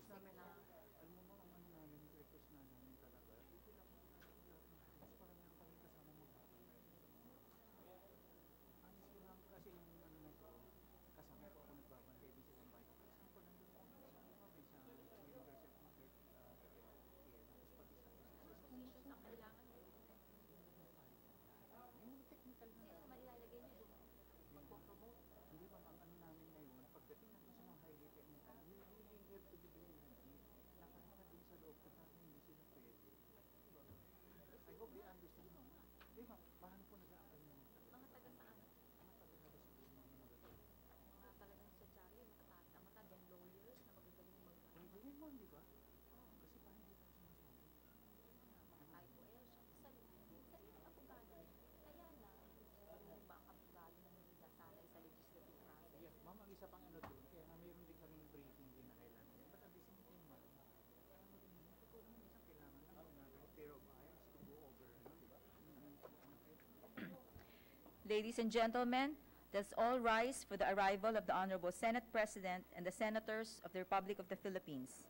request na... Alam mo ba, ang ano namin, request na namin talaga, dito lang mas para meron kami kasama magkakapag. Ang issue lang kasi yung ano na ito, kasama ko ako nagbabantay din silang bike. Saan ko nandun ako sa University of North tapos pati sa Designations ang kailangan eh. Yung technical na. Kasi mailalagay nyo din. Magpo-promote. Hindi ba ang ano namin ngayon, pagdating natin sa mga highly technical, we really have to be very rigid. Nakakita din sa loob ko dahil hindi sila pwede. Diba? I hope they understand. Di ba, paano po nag-aakal ng mga taga saan? Mga taga-labas siguro mga magagaling. Mga talagang sadyari, matataas ang mata, then lawyers na magagaling mag-aakal. Pwede mo, di ba? Kasi paano hindi tayo sinasabi? Mga typo error, sarili abogado. Kaya na, yung mga abogado na hindi nasanay sa legislative process. Yes, ma'am, ang isa pang ano doon, kaya nga mayroon din kaming briefing din na kailangan. But at the same time, ma'am, kaya mo rin, totoo naman isang kailangan lang na pair of eyes to go over, di ba? Ladies and gentlemen, let's all rise for the arrival of the Honorable Senate President and the Senators of the Republic of the Philippines.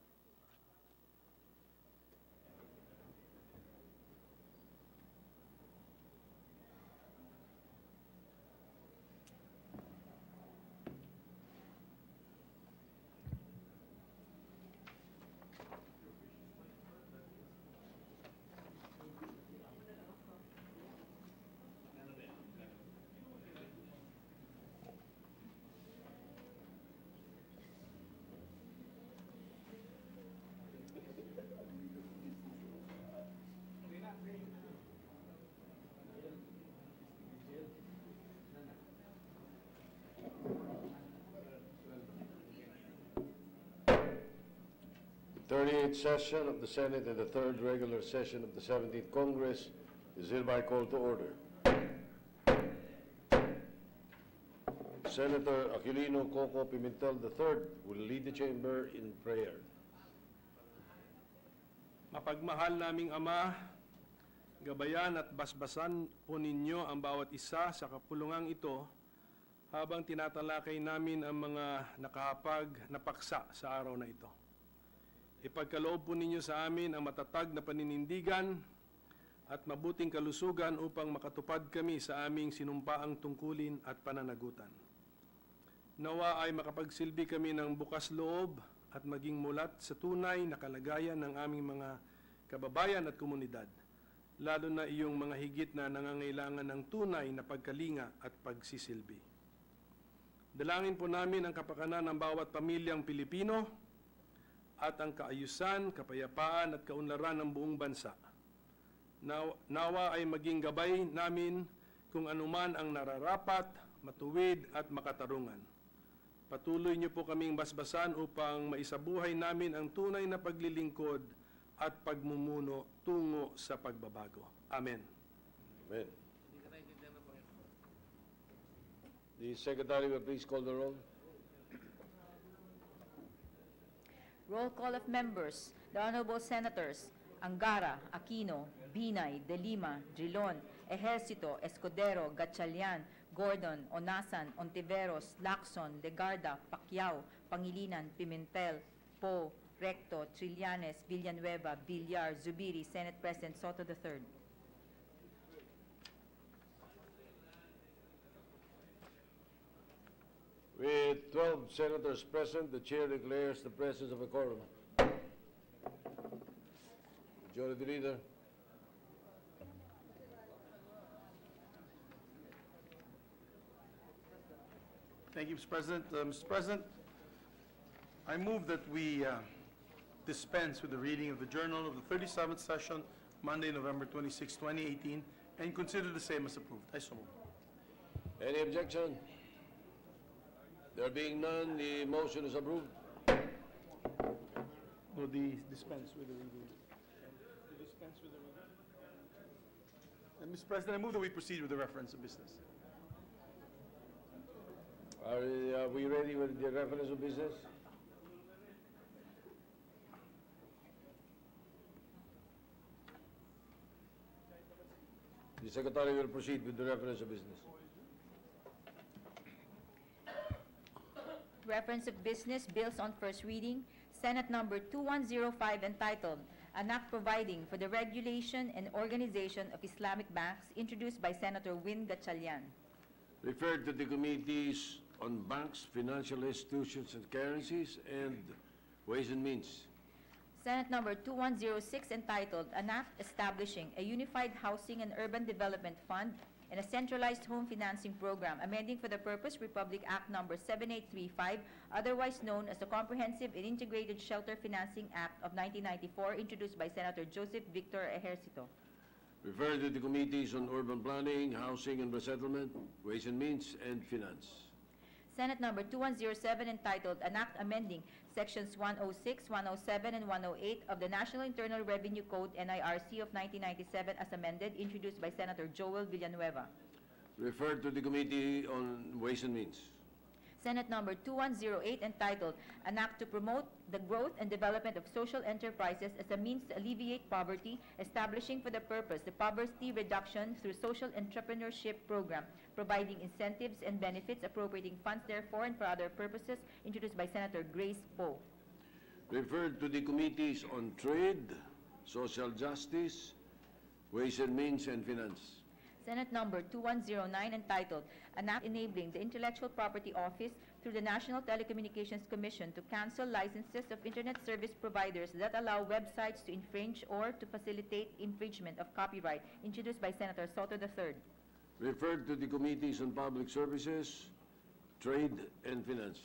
The 38th session of the Senate and the 3rd regular session of the 17th Congress is hereby called to order. Senator Aquilino Coco Pimentel III will lead the chamber in prayer. Mapagmahal naming Ama, gabayan at basbasan po ninyo ang bawat isa sa kapulungang ito habang tinatalakay namin ang mga nakahapag na paksa sa araw na ito. Ipagkaloob po ninyo sa amin ang matatag na paninindigan at mabuting kalusugan upang makatupad kami sa aming sinumpaang tungkulin at pananagutan. Nawa ay makapagsilbi kami ng bukas loob at maging mulat sa tunay na kalagayan ng aming mga kababayan at komunidad, lalo na iyong mga higit na nangangailangan ng tunay na pagkalinga at pagsisilbi. Dalangin po namin ang kapakanan ng bawat pamilyang Pilipino at ang kaayusan, kapayapaan at kaunlaran ng buong bansa. Nawa ay maging gabay namin kung anuman ang nararapat, matuwid at makatarungan. Patuloy niyo po kaming basbasan upang maisabuhay namin ang tunay na paglilingkod at pagmumuno tungo sa pagbabago. Amen. Amen. The Secretary will please call the roll. Roll call of members. The Honorable Senators Angara, Aquino, Binay, De Lima, Drilon, Ejercito, Escudero, Gatchalian, Gordon, Onasan, Ontiveros, Lacson, Legarda, Pacquiao, Pangilinan, Pimentel, Poe, Recto, Trillanes, Villanueva, Villar, Zubiri, Senate President Soto III. With 12 senators present, the chair declares the presence of a quorum. Majority Leader. Thank you, Mr. President. Mr. President, I move that we dispense with the reading of the journal of the 37th session, Monday, November 26, 2018, and consider the same as approved. I so move. Any objection? There being none, the motion is approved. No, the dispense with the reading. The dispense with the reading. And Mr. President, I move that we proceed with the reference of business. Are we ready with the reference of business? The Secretary will proceed with the reference of business. Reference of business, bills on first reading, Senate Number 2105 entitled, An Act Providing for the Regulation and Organization of Islamic Banks, introduced by Senator Win Gatchalian. Referred to the Committees on Banks, Financial Institutions and Currencies, and Ways and Means. Senate Number 2106 entitled, An Act Establishing a Unified Housing and Urban Development Fund and a Centralized Home Financing Program, amending for the purpose Republic Act Number 7835, otherwise known as the Comprehensive and Integrated Shelter Financing Act of 1994, introduced by Senator Joseph Victor Ejercito. Referred to the Committees on Urban Planning, Housing and Resettlement, Ways and Means, and Finance. Senate Number 2107 entitled, An Act Amending Sections 106, 107, and 108 of the National Internal Revenue Code, NIRC of 1997 as amended, introduced by Senator Joel Villanueva. Referred to the Committee on Ways and Means. Senate Number 2108 entitled, An Act to Promote the Growth and Development of Social Enterprises as a Means to Alleviate Poverty, establishing for the purpose the Poverty Reduction through Social Entrepreneurship Program, providing incentives and benefits, appropriating funds therefore and for other purposes, introduced by Senator Grace Poe. Referred to the Committees on Trade, Social Justice, Ways and Means, and Finance. Senate Number 2109 entitled, An Act Enabling the Intellectual Property Office through the National Telecommunications Commission to cancel licenses of Internet service providers that allow websites to infringe or to facilitate infringement of copyright, introduced by Senator Soto III. Referred to the Committees on Public Services, Trade, and Finance.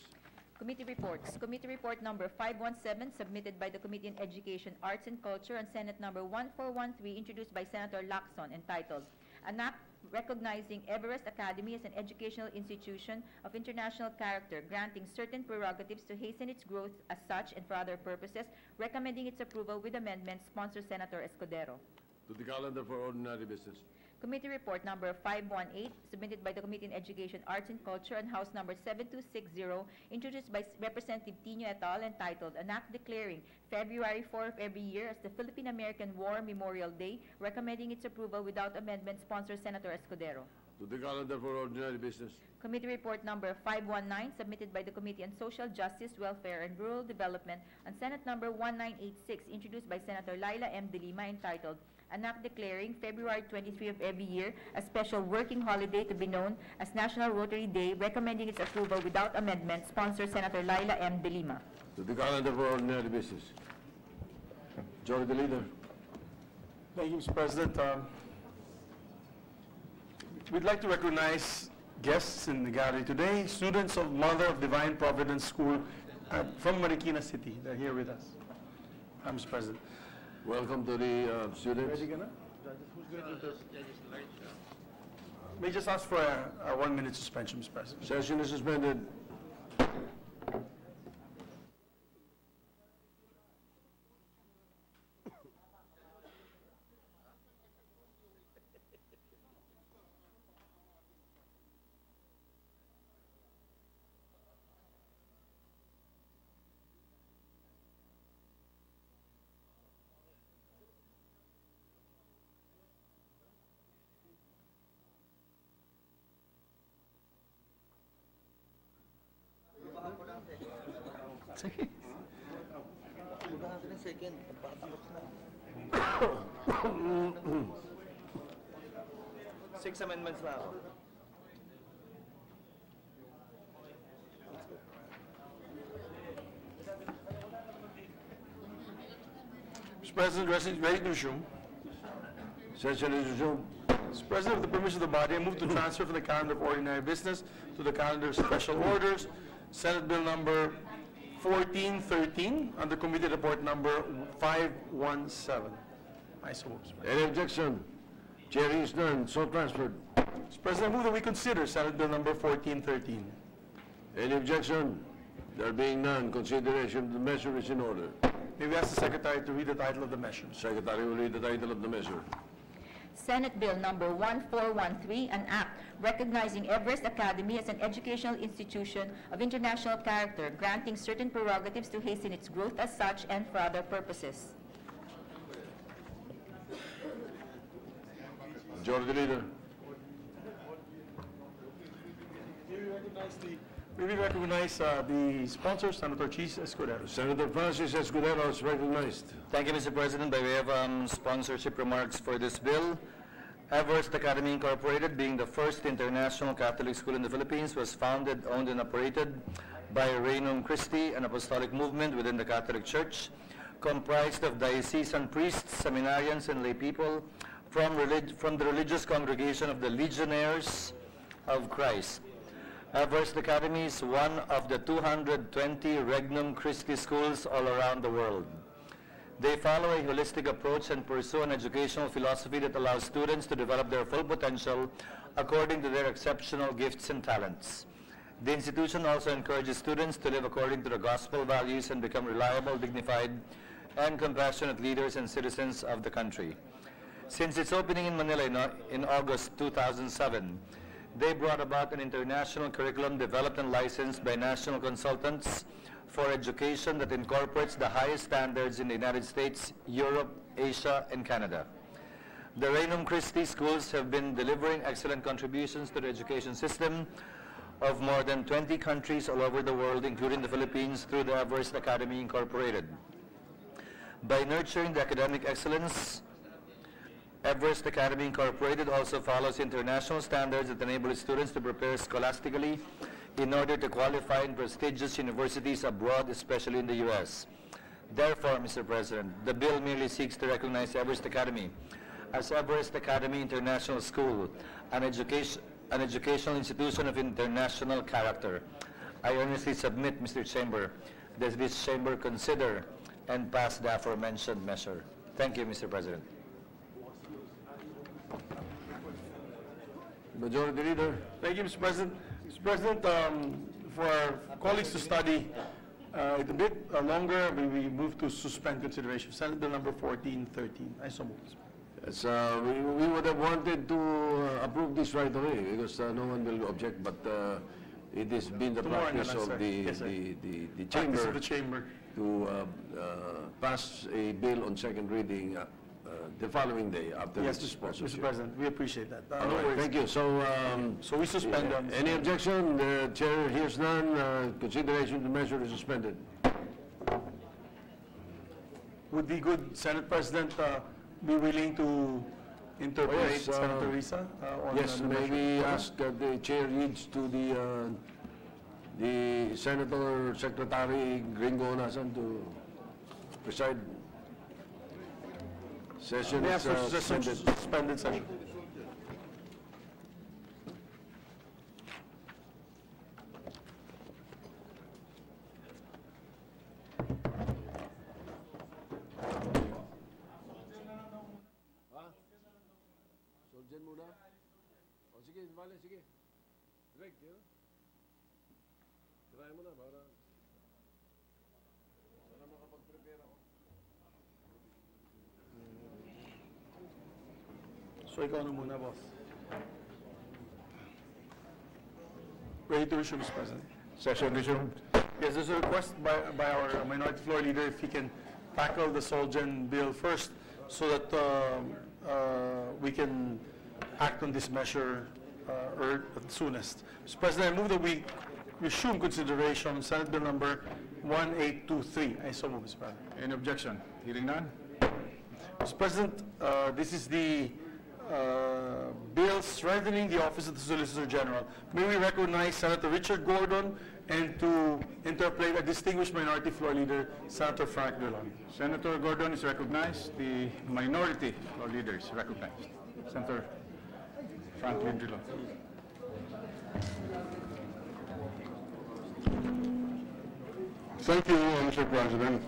Committee reports. Committee report number 517 submitted by the Committee on Education, Arts and Culture, and Senate number 1413 introduced by Senator Lacson, entitled, An Act Recognizing Everest Academy as an Educational Institution of International Character, granting certain prerogatives to hasten its growth as such and for other purposes, recommending its approval with amendments, sponsor Senator Escudero. To the calendar for ordinary business. Committee report number 518 submitted by the Committee on Education, Arts and Culture, and House number 7260, introduced by Representative Tino et al., entitled, An Act Declaring February 4 of every year as the Philippine-American War Memorial Day, recommending its approval without amendment, sponsor Senator Escudero. To the calendar for ordinary business. Committee report number 519 submitted by the Committee on Social Justice, Welfare, and Rural Development, and Senate number 1986 introduced by Senator Laila M. De Lima, entitled, An Act Declaring February 23 of every year a special working holiday to be known as National Rotary Day, recommending its approval without amendment, sponsor Senator Laila M. De Lima. To the calendar for ordinary business. Majority Leader. Thank you, Mr. President. We'd like to recognize guests in the gallery today, students of Mother of Divine Providence School from Marikina City. They're here with us. Mr. President. Welcome to the students. Ready, Gana? Who's going to do this? May I just ask for a 1-minute suspension, Mr. President. Session is suspended. Sige. Six amendments na ako. Mr. President, ready to resume. Session is resumed. Mr. President, with the permission of the body, I move to transfer from the calendar of ordinary business to the calendar of special orders. Senate Bill number 1413 under Committee Report number 517. I so move, Mr. President. Any objection? Chair is none, so transferred. Mr. President, I move that we consider Senate Bill number 1413. Any objection? There being none, consideration of the measure is in order. May we ask the Secretary to read the title of the measure? Secretary will read the title of the measure. Senate Bill number 1413, an act recognizing Everest Academy as an educational institution of international character, granting certain prerogatives to hasten its growth as such and for other purposes. Majority Leader. May we recognize the We recognize the sponsor, Senator Cheese Escudero. Senator Francis Escudero is recognized. Thank you, Mr. President. By way of sponsorship remarks for this bill, Everest Academy Incorporated, being the first international Catholic school in the Philippines, was founded, owned, and operated by Regnum Christi, an apostolic movement within the Catholic Church, comprised of diocesan priests, seminarians, and lay people from the religious congregation of the Legionnaires of Christ. Everest Academy is one of the 220 Regnum Christi schools all around the world. They follow a holistic approach and pursue an educational philosophy that allows students to develop their full potential according to their exceptional gifts and talents. The institution also encourages students to live according to the gospel values and become reliable, dignified, and compassionate leaders and citizens of the country. Since its opening in Manila in August 2007, they brought about an international curriculum developed and licensed by national consultants for education that incorporates the highest standards in the United States, Europe, Asia, and Canada. The Regnum Christi schools have been delivering excellent contributions to the education system of more than 20 countries all over the world, including the Philippines, through the Everest Academy Incorporated. By nurturing the academic excellence, Everest Academy Incorporated also follows international standards that enable its students to prepare scholastically in order to qualify in prestigious universities abroad, especially in the U.S. Therefore, Mr. President, the bill merely seeks to recognize Everest Academy as Everest Academy International School, an educational institution of international character. I earnestly submit, Mr. Chamber, that this chamber consider and pass the aforementioned measure. Thank you, Mr. President. Majority Leader. Thank you, Mr. President. Mr. President, for our colleagues to study it a bit longer, we move to suspend consideration. Senate Bill number 1413. I so move. Yes, we would have wanted to approve this right away because no one will object, but it has been the Tomorrow practice naman, of sir. Yes, sir. the Practice chamber of the chamber. to pass a bill on second reading the following day after Yes, its Mr. sponsorship. President, we appreciate that. All No right, worries. thank you. So we suspend on. Any objection? The chair hears none. Consideration of the measure is suspended. Would the good Senate President be willing to interpolate yes, Senator Risa on Yes, the maybe measure? ask the chair reads to the Senator Secretary Gringo Nasan to preside. Session Yes, is suspended. suspended session. Soldier muna. O sige, vale, sige. Greg, try mo na para makapag-prepare ako. So ikaw na muna, boss. Ready to resume, Mr. President. Session resumed. Yes, there's a request by our minority floor leader if he can tackle the Solgen bill first so that we can act on this measure at the soonest. Mr. President, I move that we resume consideration on Senate Bill number 1823. I so move, Mr. President. Any objection? Hearing none? Mr. President, this is the bill strengthening the office of the Solicitor General. May we recognize Senator Richard Gordon and to interpolate a distinguished minority floor leader, Senator Frank Dillon. Senator Gordon is recognized. The minority floor leader is recognized. Senator Franklin Dillon. Thank you, Mr. President.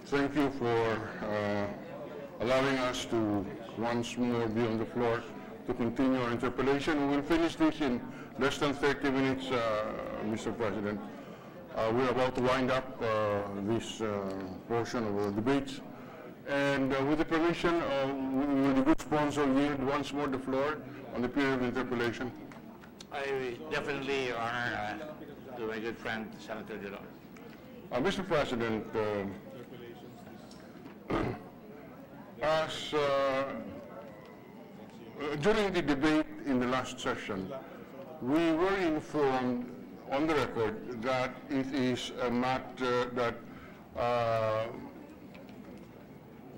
Thank you for allowing us to once more be on the floor to continue our interpellation. We will finish this in less than 30 minutes, Mr. President. We're about to wind up this portion of the debates. And with the permission, will the good sponsor yield once more the floor on the period of interpellation? I definitely, Your Honor, to my good friend, Senator Dillon. Mr. President, during the debate in the last session, we were informed on the record that it is a matter that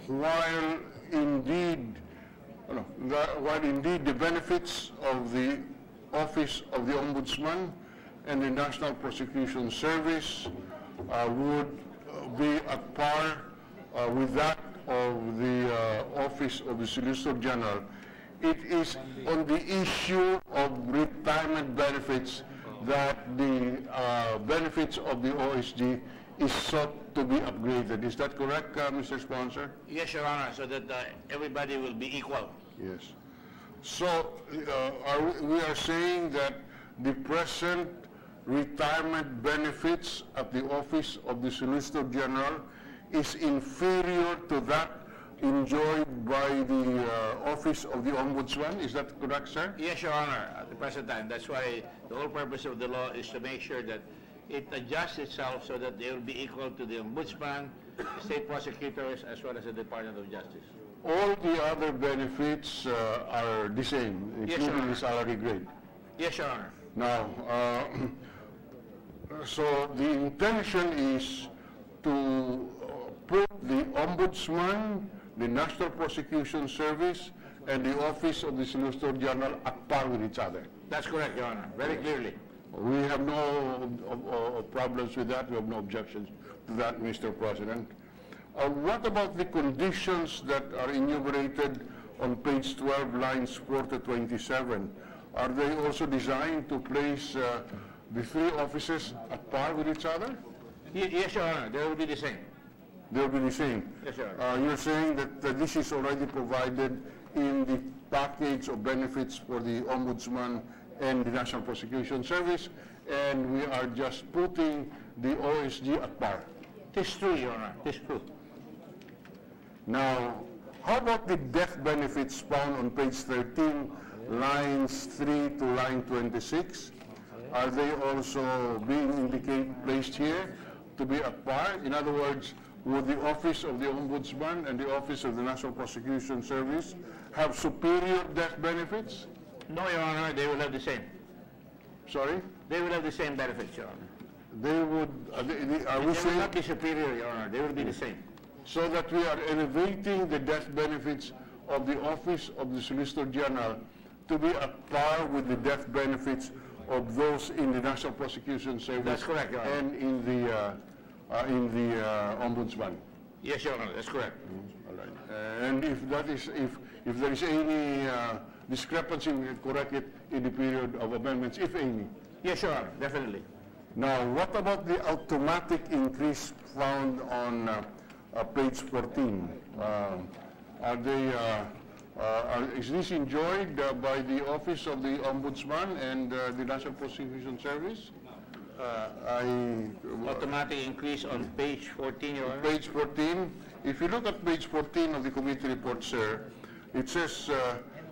while indeed the benefits of the Office of the Ombudsman and the National Prosecution Service would be at par with that of the Office of the Solicitor General, it is on the issue of retirement benefits that the benefits of the OSG is sought to be upgraded. Is that correct, Mr. Sponsor? Yes, Your Honor, so that everybody will be equal. Yes. So we are saying that the present retirement benefits at the Office of the Solicitor General is inferior to that enjoyed by the Office of the Ombudsman. Is that correct, sir? Yes, Your Honor, at the present time. That's why the whole purpose of the law is to make sure that it adjusts itself so that they will be equal to the Ombudsman, state prosecutors, as well as the Department of Justice. All the other benefits are the same, including the salary grade. Yes, Your Honor. Now, so the intention is to put the Ombudsman, the National Prosecution Service, and the Office of the Solicitor General at par with each other. That's correct, Your Honor, very clearly. We have no problems with that. We have no objections to that, Mr. President. What about the conditions that are enumerated on page 12, lines 4 to 27? Are they also designed to place the three offices at par with each other? Yes, Your Honor, they will be the same. They will be the same? Yes, Your Honor. You're saying that this is already provided in the package of benefits for the Ombudsman and the National Prosecution Service, and we are just putting the OSG at par. It is true, Your Honor, it is true. Now, how about the death benefits found on page 13, lines 3 to line 26? Are they also being placed here to be at par? In other words, would the Office of the Ombudsman and the Office of the National Prosecution Service have superior death benefits? No, Your Honor, they will have the same. Sorry? They will have the same benefits, Your Honor. They would, are we They will saying? not be superior, Your Honor, they will be the same. So that we are elevating the death benefits of the Office of the Solicitor General to be at par with the death benefits of those in the National Prosecution Service. That's correct, Your Honor. And in the Ombudsman. Yes, Your Honor, that's correct. All right. And if that is, if there is any discrepancy, we can correct it in the period of amendments, if any. Yes, Your Honor, definitely. Now, what about the automatic increase found on page 14? Is this enjoyed by the Office of the Ombudsman and the National Prosecution Service? Automatic increase on page 14, Your Honor. Page 14. If you look at page 14 of the committee report, sir, it says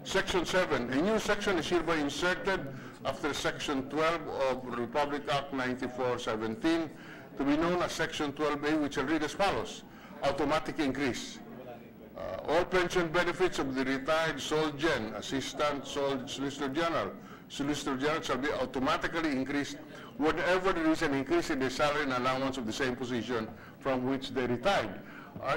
Section 7. A new section is hereby inserted after Section 12 of Republic Act 94-17 to be known as Section 12A, which will read as follows. Automatic increase. All pension benefits of the retired Solgen, Assistant Solicitor General, Solicitor General shall be automatically increased whenever there is an increase in the salary and allowance of the same position from which they retired.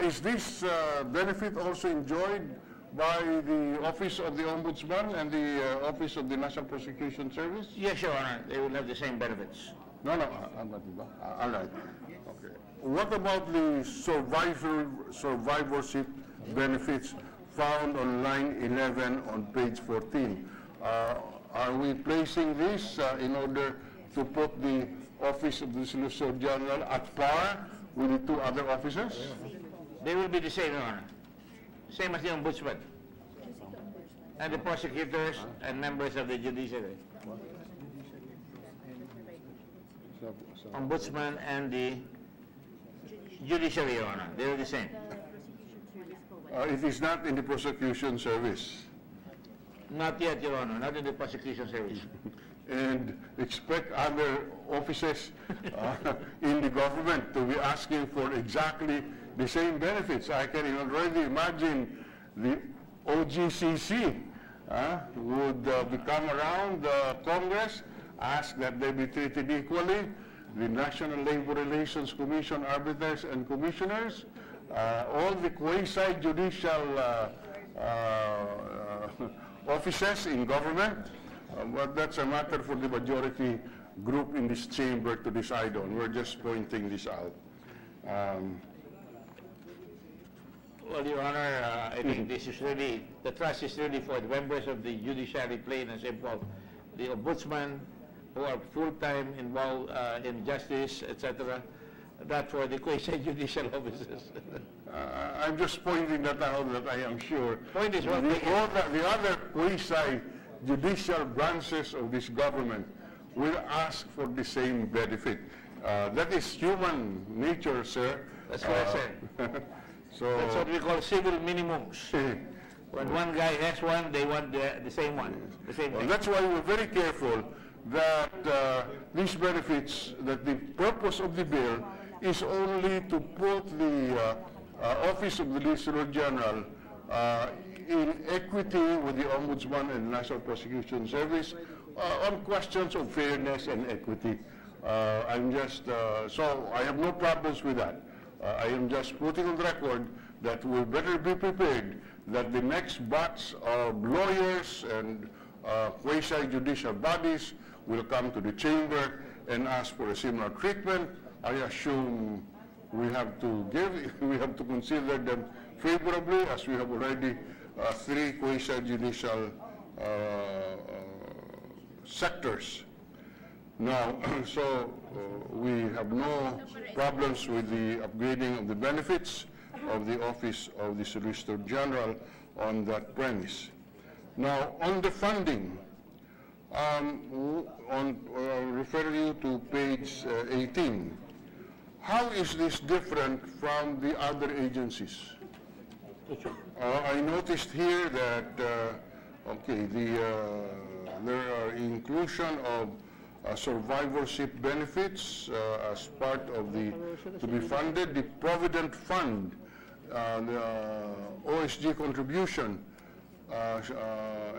Is this benefit also enjoyed by the Office of the Ombudsman and the Office of the National Prosecution Service? Yes, Your Honor, they will have the same benefits. No, all right. Okay. What about the survivorship benefits found on line 11 on page 14? Are we placing this in order to put the Office of the Solicitor General at par with the two other officers? They will be the same, Your Honor. Same as the Ombudsman. And the prosecutors and members of the judiciary. Ombudsman and the judiciary, Your Honor. They are the same. It is not in the prosecution service. Not yet, Your Honor. Not in the prosecution service. And expect other offices in the government to be asking for exactly the same benefits. I can already imagine the OGCC would become around Congress, ask that they be treated equally. The National Labor Relations Commission arbiters and commissioners, all the quasi-judicial offices in government, but that's a matter for the majority group in this chamber to decide on. We're just pointing this out. Well, Your Honor, I think this is really, the trust is really for the members of the judiciary, plain and simple. The ombudsman, who are full-time involved in justice, etc., not for the quasi-judicial officers. I'm just pointing that out, that I am sure Point is what the other quasi-judicial branches of this government will ask for the same benefit. That is human nature, sir. That's what I said. So that's what we call civil minimums. When one guy has one, they want the same one, the same thing. That's why we're very careful that these benefits, that the purpose of the bill is only to put the Office of the Solicitor General in equity with the Ombudsman and National Prosecution Service on questions of fairness and equity. So I have no problems with that. I am just putting on the record that we better be prepared that the next batch of lawyers and quasi-judicial bodies will come to the chamber and ask for a similar treatment. I assume we have to consider them favorably, as we have already 3 quasi-judicial sectors. Now, so we have no problems with the upgrading of the benefits of the Office of the Solicitor General on that premise. Now, on the funding, refer you to page 18. How is this different from the other agencies? I noticed here that, there are inclusion of survivorship benefits as part of the, to be funded, the Provident Fund, the OSG contribution,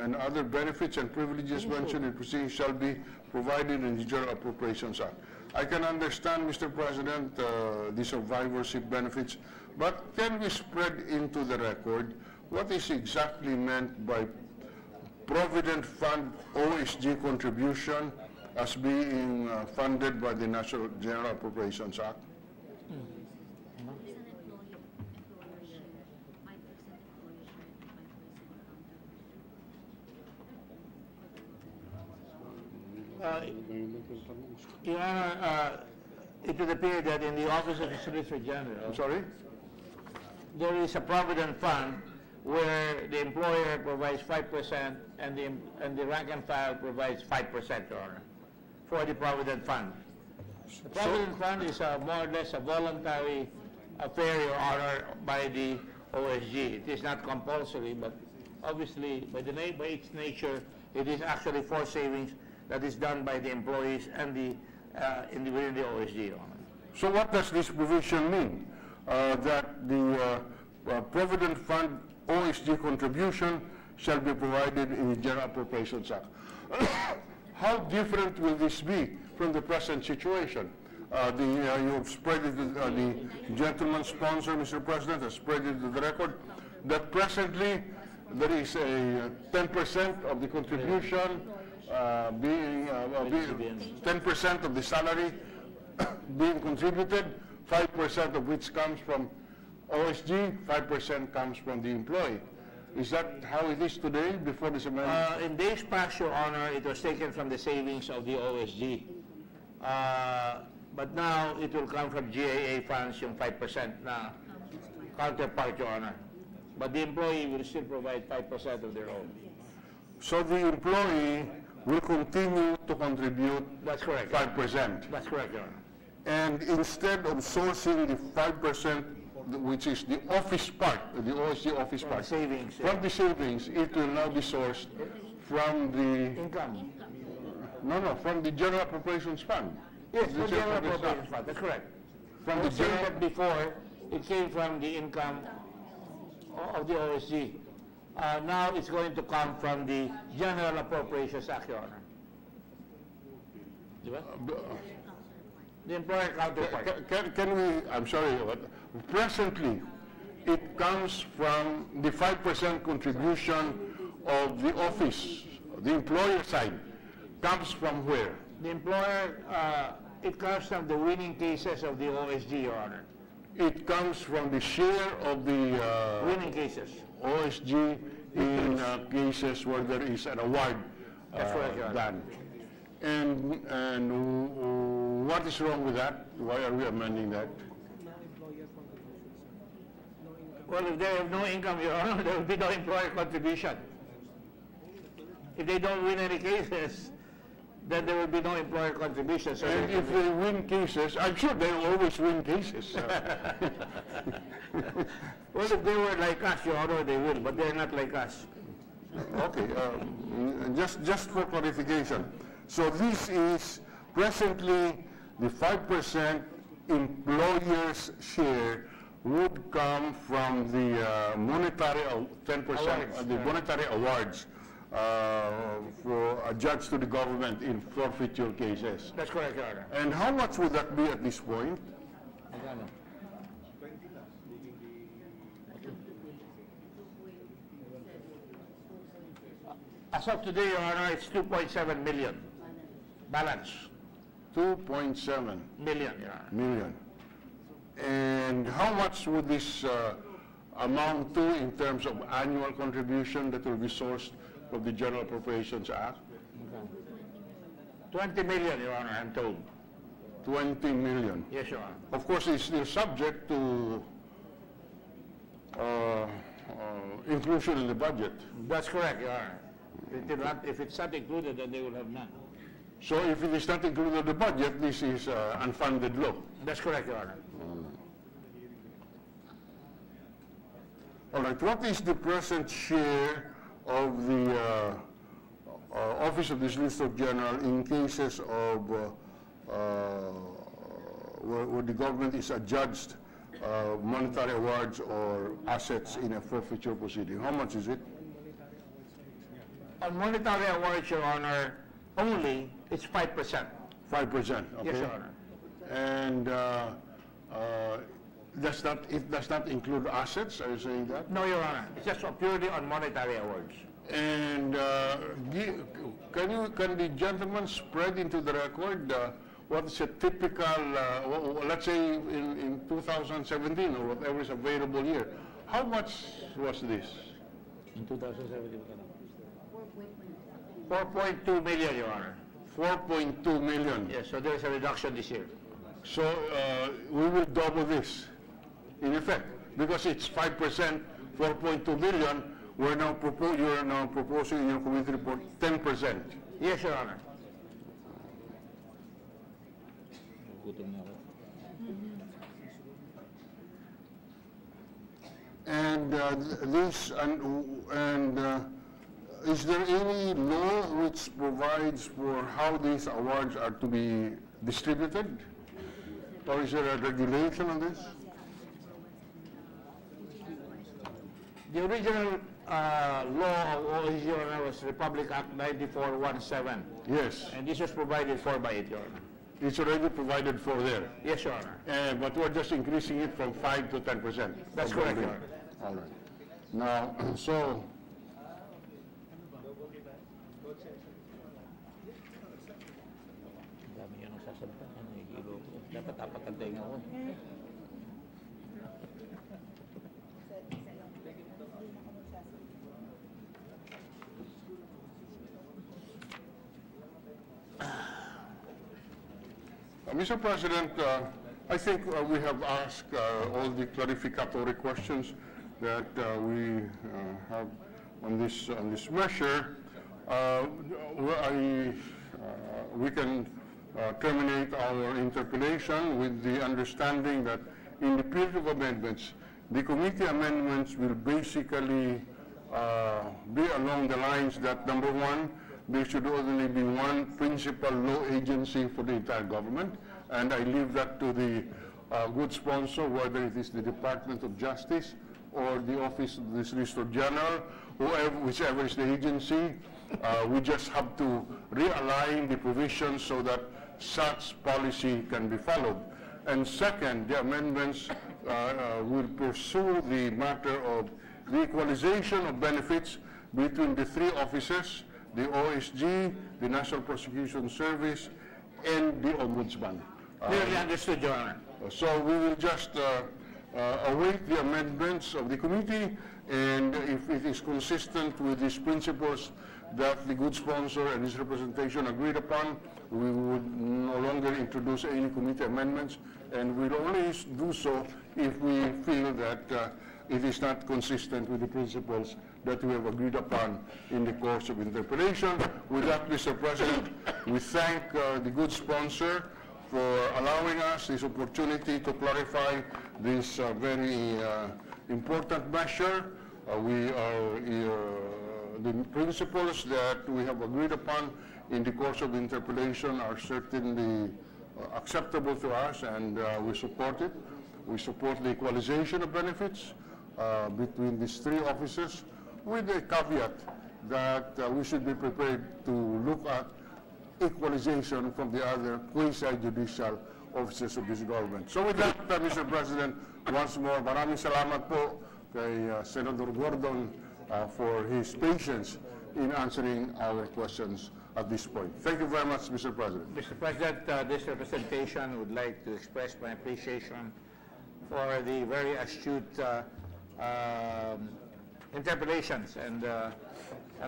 and other benefits and privileges mentioned in proceedings shall be provided in the General Appropriations Act. I can understand, Mr. President, the survivorship benefits, but can we spread into the record what is exactly meant by Provident Fund OSG contribution as being funded by the National General Appropriations Act? Your Honor, it would appear that in the Office of the Solicitor General, I'm sorry? there is a Provident Fund where the employer provides 5% and the rank and file provides 5%, Your Honor, for the Provident Fund. The Provident Fund is more or less a voluntary affair, Your Honor, by the OSG. It is not compulsory, but obviously by its nature, it is actually for savings that is done by the employees and within the OSG, Your Honor. So what does this provision mean? That the Provident Fund OSG contribution shall be provided in the General Appropriations Act. How different will this be from the present situation? You have spread it, the gentleman sponsor, Mr. President, has spread it to the record that presently there is a 10% of the contribution being 10% of the salary being contributed, 5% of which comes from OSG, 5% comes from the employee. Is that how it is today before this amendment? In days past, Your Honor, it was taken from the savings of the OSG. But now it will come from GAA funds, yung 5% na counterpart, Your Honor. But the employee will still provide 5% of their own. So the employee will continue to contribute. That's correct. 5%. That's correct, Your Honor. And instead of sourcing the 5%, which is the office part, the OSG office part, savings, from the savings, it will now be sourced from the income. No, from the General Appropriations Fund. Yes, the General Appropriations Fund. That's correct. From the General. That before, it came from the income of the OSG. Now it's going to come from the General Appropriations Act, Your Honor. Diba? The employer counterpart. Can we, I'm sorry, but presently, it comes from the 5% contribution of the office, the employer side, comes from where? The employer, it comes from the winning cases of the OSG, Your Honor. It comes from the share of the Winning cases. OSG in cases where there is an award That's correct, Your Honor. done. And what is wrong with that? Why are we amending that? Well, if they have no income, Your Honor, there will be no employer contribution. If they don't win any cases, then there will be no employer contribution. So And if they win cases, I'm sure they always win cases. well, if they were like us, Your Honor, they will, but they're not like us. Okay, just for clarification. So this is presently the 5% employer's share would come from the monetary 10%, Awards, the monetary awards for adjudged to the government in forfeiture cases. That's correct, Your Honor. And how much would that be at this point? As of today, Your Honor, it's 2.7 million. Balance. 2.7 Million, Your Honor. million. And how much would this amount to in terms of annual contribution that will be sourced from the General Appropriations Act? 20 million, Your Honor, I'm told. 20 million. Yes, Your Honor. Of course, it's still subject to inclusion in the budget. That's correct, Your Honor. If it's not included, then they will have none. So if it is not included in the budget, this is unfunded law. That's correct, Your Honor. All right, what is the present share of the Office of the Solicitor General in cases of where the government is adjudged monetary awards or assets in a forfeiture proceeding? How much is it? On monetary awards, Your Honor, only, it's 5%. 5%, okay? Yes, Your Honor. And it does not include assets, are you saying that? No, Your Honor. It's just purely on monetary awards. And can the gentleman spread into the record what is a typical, let's say in 2017 or whatever is available here, how much was this? In 2017, 4.2 million, Your Honor. 4.2 million. Yes, so there's a reduction this year. So we will double this, in effect, because it's 5%, 4.2 million. You are now proposing in your committee report 10%. Yes, Your Honor. And is there any law which provides for how these awards are to be distributed? Or is there a regulation on this? The original law of OSG was Republic Act 9417. Yes. And this was provided for by it, Your Honor. It's already provided for there. Yes, Your Honor. But we're just increasing it from 5 to 10%. That's correct, Your Honor. All right. Now, so Dapat apat ang tenga ko. Mr. President, I think we have asked all the clarificatory questions that we have on this measure. We can terminate our interpellation with the understanding that in the period of amendments, the committee amendments will basically be along the lines that, number one, there should only be one principal law agency for the entire government, and I leave that to the good sponsor, whether it is the Department of Justice or the Office of the Solicitor General whichever is the agency. We just have to realign the provisions so that such policy can be followed. And second, the amendments will pursue the matter of the equalization of benefits between the three offices, the OSG, the National Prosecution Service, and the Ombudsman. Clearly understood, Your Honor. So we will just await the amendments of the committee, and if it is consistent with these principles that the good sponsor and his representation agreed upon, we would no longer introduce any committee amendments, and we'll only do so if we feel that it is not consistent with the principles that we have agreed upon in the course of interpellation. With that, Mr. President, we thank the good sponsor for allowing us this opportunity to clarify this very important measure. The principles that we have agreed upon in the course of the interpellation are certainly acceptable to us, and we support it. We support the equalization of benefits between these three offices, with the caveat that we should be prepared to look at equalization from the other quasi-judicial offices of this government. So with that, Mr. President, once more, maraming salamat po kay Senator Gordon for his patience in answering our questions at this point. Thank you very much, Mr. President. Mr. President, this representation would like to express my appreciation for the very astute interpellations and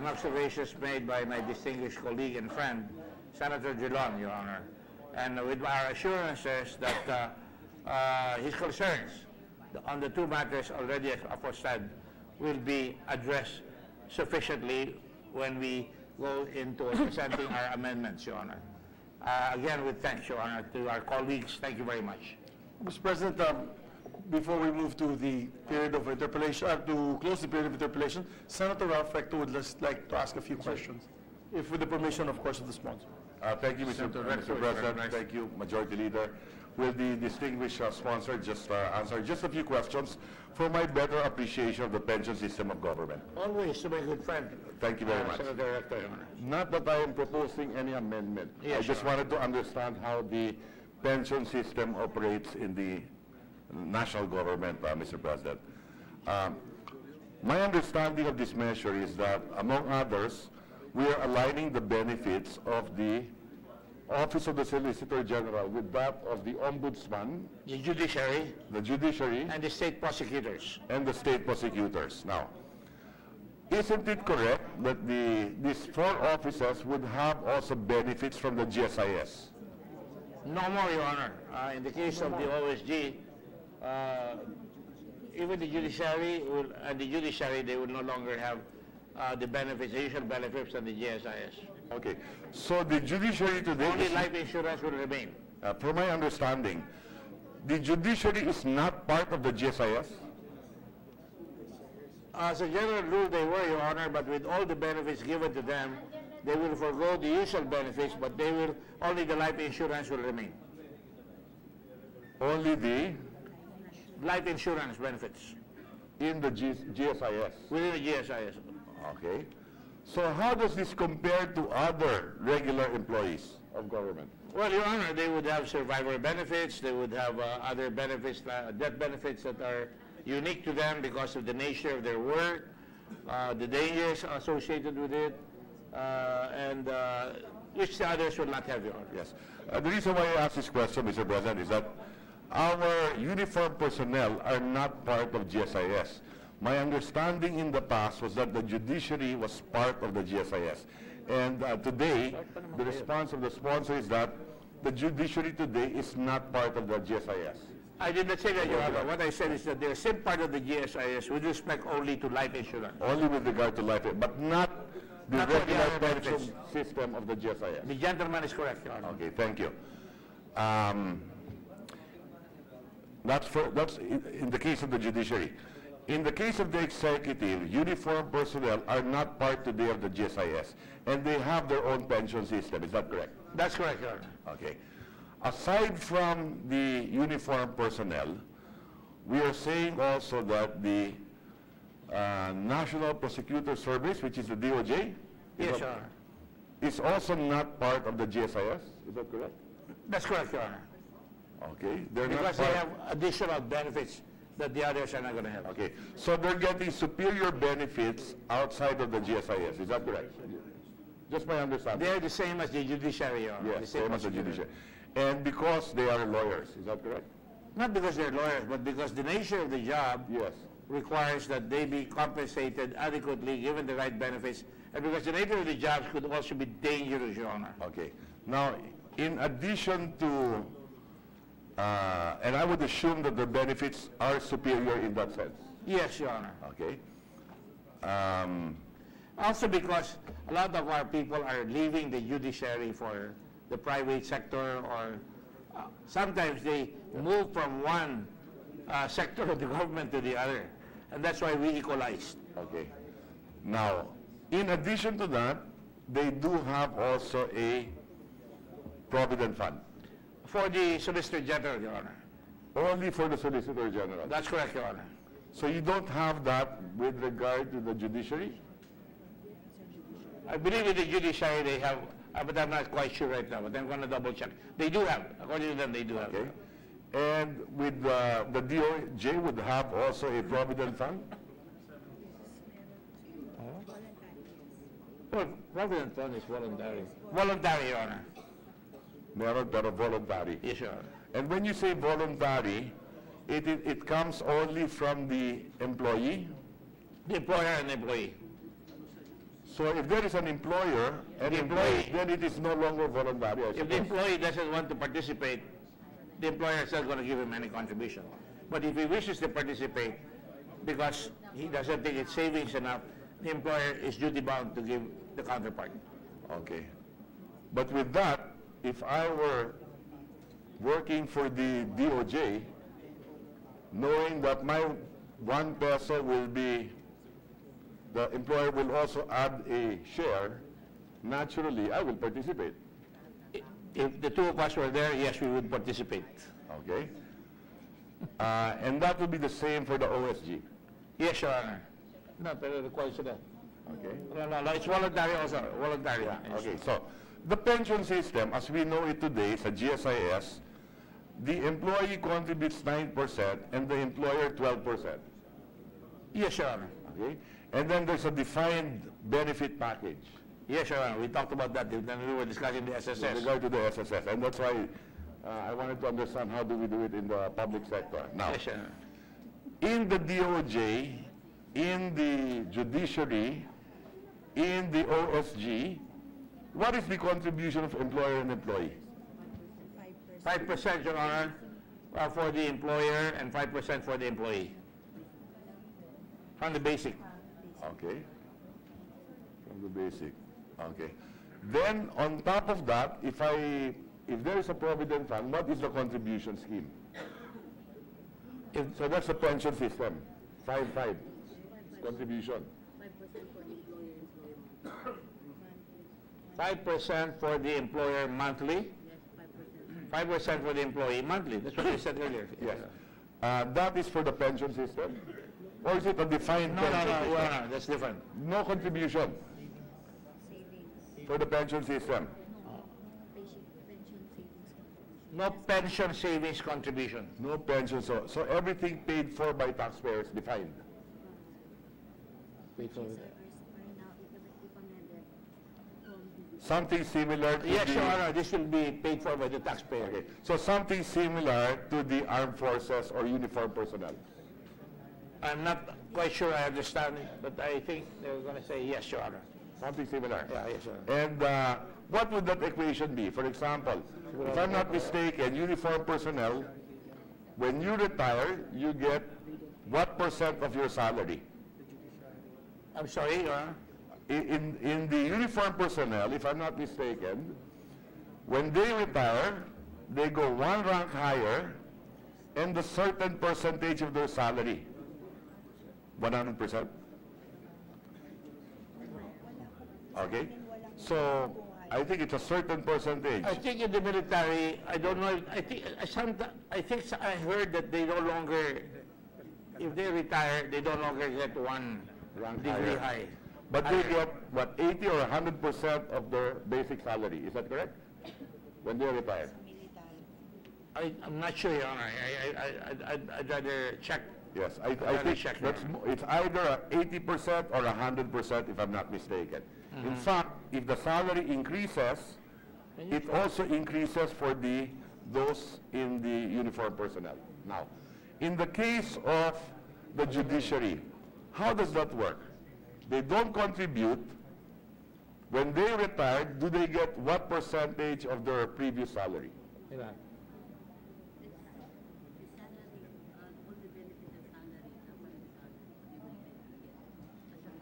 observations made by my distinguished colleague and friend, Senator Drilon, Your Honor, and with our assurances that his concerns on the two matters already aforesaid will be addressed sufficiently when we go into presenting our amendments, Your Honor. Again, with thanks, Your Honor, to our colleagues. Thank you very much. Mr. President, before we move to the period of interpellation, to close the period of interpellation, Senator Ralph Rector would just like to ask a few questions, if with the permission, of course, of the sponsor. Thank you, Mr. President. Thank you, Majority Leader. Will the distinguished sponsor just answer just a few questions for my better appreciation of the pension system of government? Always to my good friend. Thank you very much. Senator Rector, Your Honor. Not that I am proposing any amendment. Yes, I just wanted to understand how the pension system operates in the national government, Mr. President. My understanding of this measure is that, among others, we are aligning the benefits of the Office of the Solicitor General with that of the Ombudsman, The judiciary, and the state prosecutors. state prosecutors. Now, isn't it correct that these four officers would have also benefits from the GSIS? No more, Your Honor. In the case of the OSG, even the judiciary they will no longer have the benefits, the usual benefits of the GSIS. Okay, so the judiciary today... Only life insurance will remain. From my understanding, the judiciary is not part of the GSIS? As a general rule, they were, Your Honor, but with all the benefits given to them, they will forego the usual benefits, but only the life insurance will remain. Only the... Life insurance benefits. In the GSIS? Within the GSIS. Okay. So how does this compare to other regular employees of government? Well, Your Honor, they would have survivor benefits, they would have other benefits, death benefits that are unique to them because of the nature of their work, the dangers associated with it, and which the others will not have, Your Honor. Yes. The reason why I ask this question, Mr. President, is that our uniformed personnel are not part of GSIS. My understanding in the past was that the judiciary was part of the GSIS. And today, the response of the sponsor is that the judiciary today is not part of the GSIS. I did not say that, Your Honor. What I said is that they're still part of the GSIS with respect only to life insurance. Only with regard to life, but not the regular pension system of the GSIS. The gentleman is correct, Your Honor. Okay, thank you. That's in the case of the judiciary. In the case of the executive, uniformed personnel are not part today of the GSIS, and they have their own pension system. Is that correct? That's correct, Your Honor. Okay. Aside from the uniformed personnel, we are saying also that the National Prosecutor Service, which is the DOJ, Yes, Your Honor. is also not part of the GSIS. Is that correct? That's correct, Your Honor. Okay. They're not Because they part- have additional benefits that the others are not going to have. Okay. So they're getting superior benefits outside of the GSIS. Is that correct? Just my understanding. They're the same as the judiciary, Your Honor. Yes, same as the judiciary. And because they are lawyers. Is that correct? Not because they're lawyers, but because the nature of the job Yes. requires that they be compensated adequately, given the right benefits, and because the nature of the jobs could also be dangerous, Your Honor. Okay. Now, in addition to, and I would assume that the benefits are superior in that sense. Yes, Your Honor. Okay. Also because a lot of our people are leaving the judiciary for the private sector, or sometimes they move from one sector of the government to the other. And that's why we equalized. Okay. Now, in addition to that, they do have also a provident fund. For the Solicitor General, Your Honor. Only for the Solicitor General. That's correct, Your Honor. So you don't have that with regard to the judiciary? I believe in the judiciary they have, but I'm not quite sure right now, but I'm going to double check. They do have, according to them, they do have. Okay. And with the DOJ would have also a provident fund? Well, provident fund is voluntary. Voluntary, Your Honor. Meron pero voluntary. Yes, Your Honor. And when you say voluntary, it comes only from the employee? The employer and the employee. So if there is an employer and The employee, employee. then it is no longer voluntary, I If the suppose. employee doesn't want to participate, the employer is not going to give him any contribution. But if he wishes to participate because he doesn't think it's savings enough, the employer is duty-bound to give the counterpart. Okay. But with that, if I were working for the DOJ, knowing that my 1 peso will be, the employer will also add a share, naturally, I will participate. If the two of us were there, yes, we would participate. Okay? And that would be the same for the OSG. Yes, Your Honor. No, pero requires that. Okay? No, it's voluntary also. Voluntary. Yes. Okay, so the pension system, as we know it today, sa GSIS, the employee contributes 9% and the employer 12%. Yes, Your Honor. Okay? And then there's a defined benefit package Yes, Your Honor. We talked about that when we were discussing the with SSS. regard to the SSS. And that's why I wanted to understand how do we do it in the public sector. Now, Yes, Your Honor. in the DOJ, in the judiciary, in the OSG, what is the contribution of employer and employee? 5%, Your Honor, for the employer and 5% for the employee. From the basic. Okay. From the basic. Okay. Then, on top of that, if there is a provident fund, what is the contribution scheme? So that's the pension system. 5-5 contribution. 5% for the employer monthly. 5% for the employee monthly. That's what I said earlier. Yes. That is for the pension system? Or is it a defined No, pension system? no, that's different. No contribution for the pension system. No pension savings contribution. No pension. So everything paid for by taxpayers defined. Something similar to Yes, the... Your Honor, this will be paid for by the taxpayer. Okay. So something similar to the armed forces or uniformed personnel. I'm not quite sure I understand it, but I think they're going to say yes, Your Honor. Something similar. Yeah, yes, Your Honor. And what would that equation be? For example, if I'm not mistaken, uniformed personnel, when you retire, you get what % of your salary? I'm sorry, Your Honor. In the uniformed personnel, if I'm not mistaken, when they retire, they go 1 rank higher and a certain percentage of their salary. 100%. Okay? So, I think it's a certain percentage. I think in the military, I don't know, I think I heard that they no longer if they retire, they no longer get one Rank degree higher. high. But they Higher. get, what, 80 or 100% of their basic salary, is that correct? When they retire? I'm not sure, Your Honor. I'd rather check. Yes, I Rather think check, that's, Your it's either 80% or 100%, if I'm not mistaken. In Mm-hmm. fact, if the salary increases, it also increases for those in the uniform personnel. Now, in the case of the judiciary, how does that work? They don't contribute. When they retire, do they get what percentage of their previous salary? Ilan?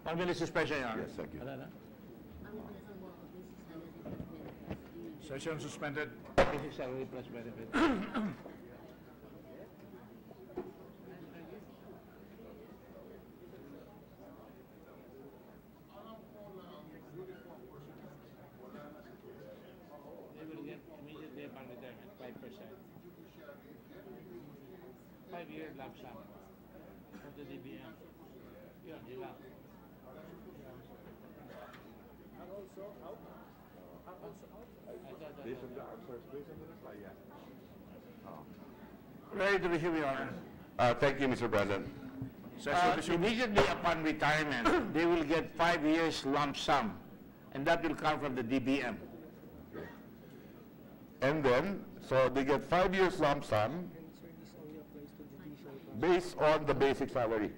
One minute suspension, Your Honor. Yes, thank you. Wala na? Session suspended. Basic salary plus benefit. They will get immediately upon retirement 5%. 5-year lump sum for the DBM. Yun, yun lang. Based on the answers, based on the reply, yeah. Ready to resume, Your Honor. Thank you, Mr. President. Immediately upon retirement, they will get 5 years lump sum, and that will come from the DBM. And then, so they get 5 years lump sum based on the basic salary.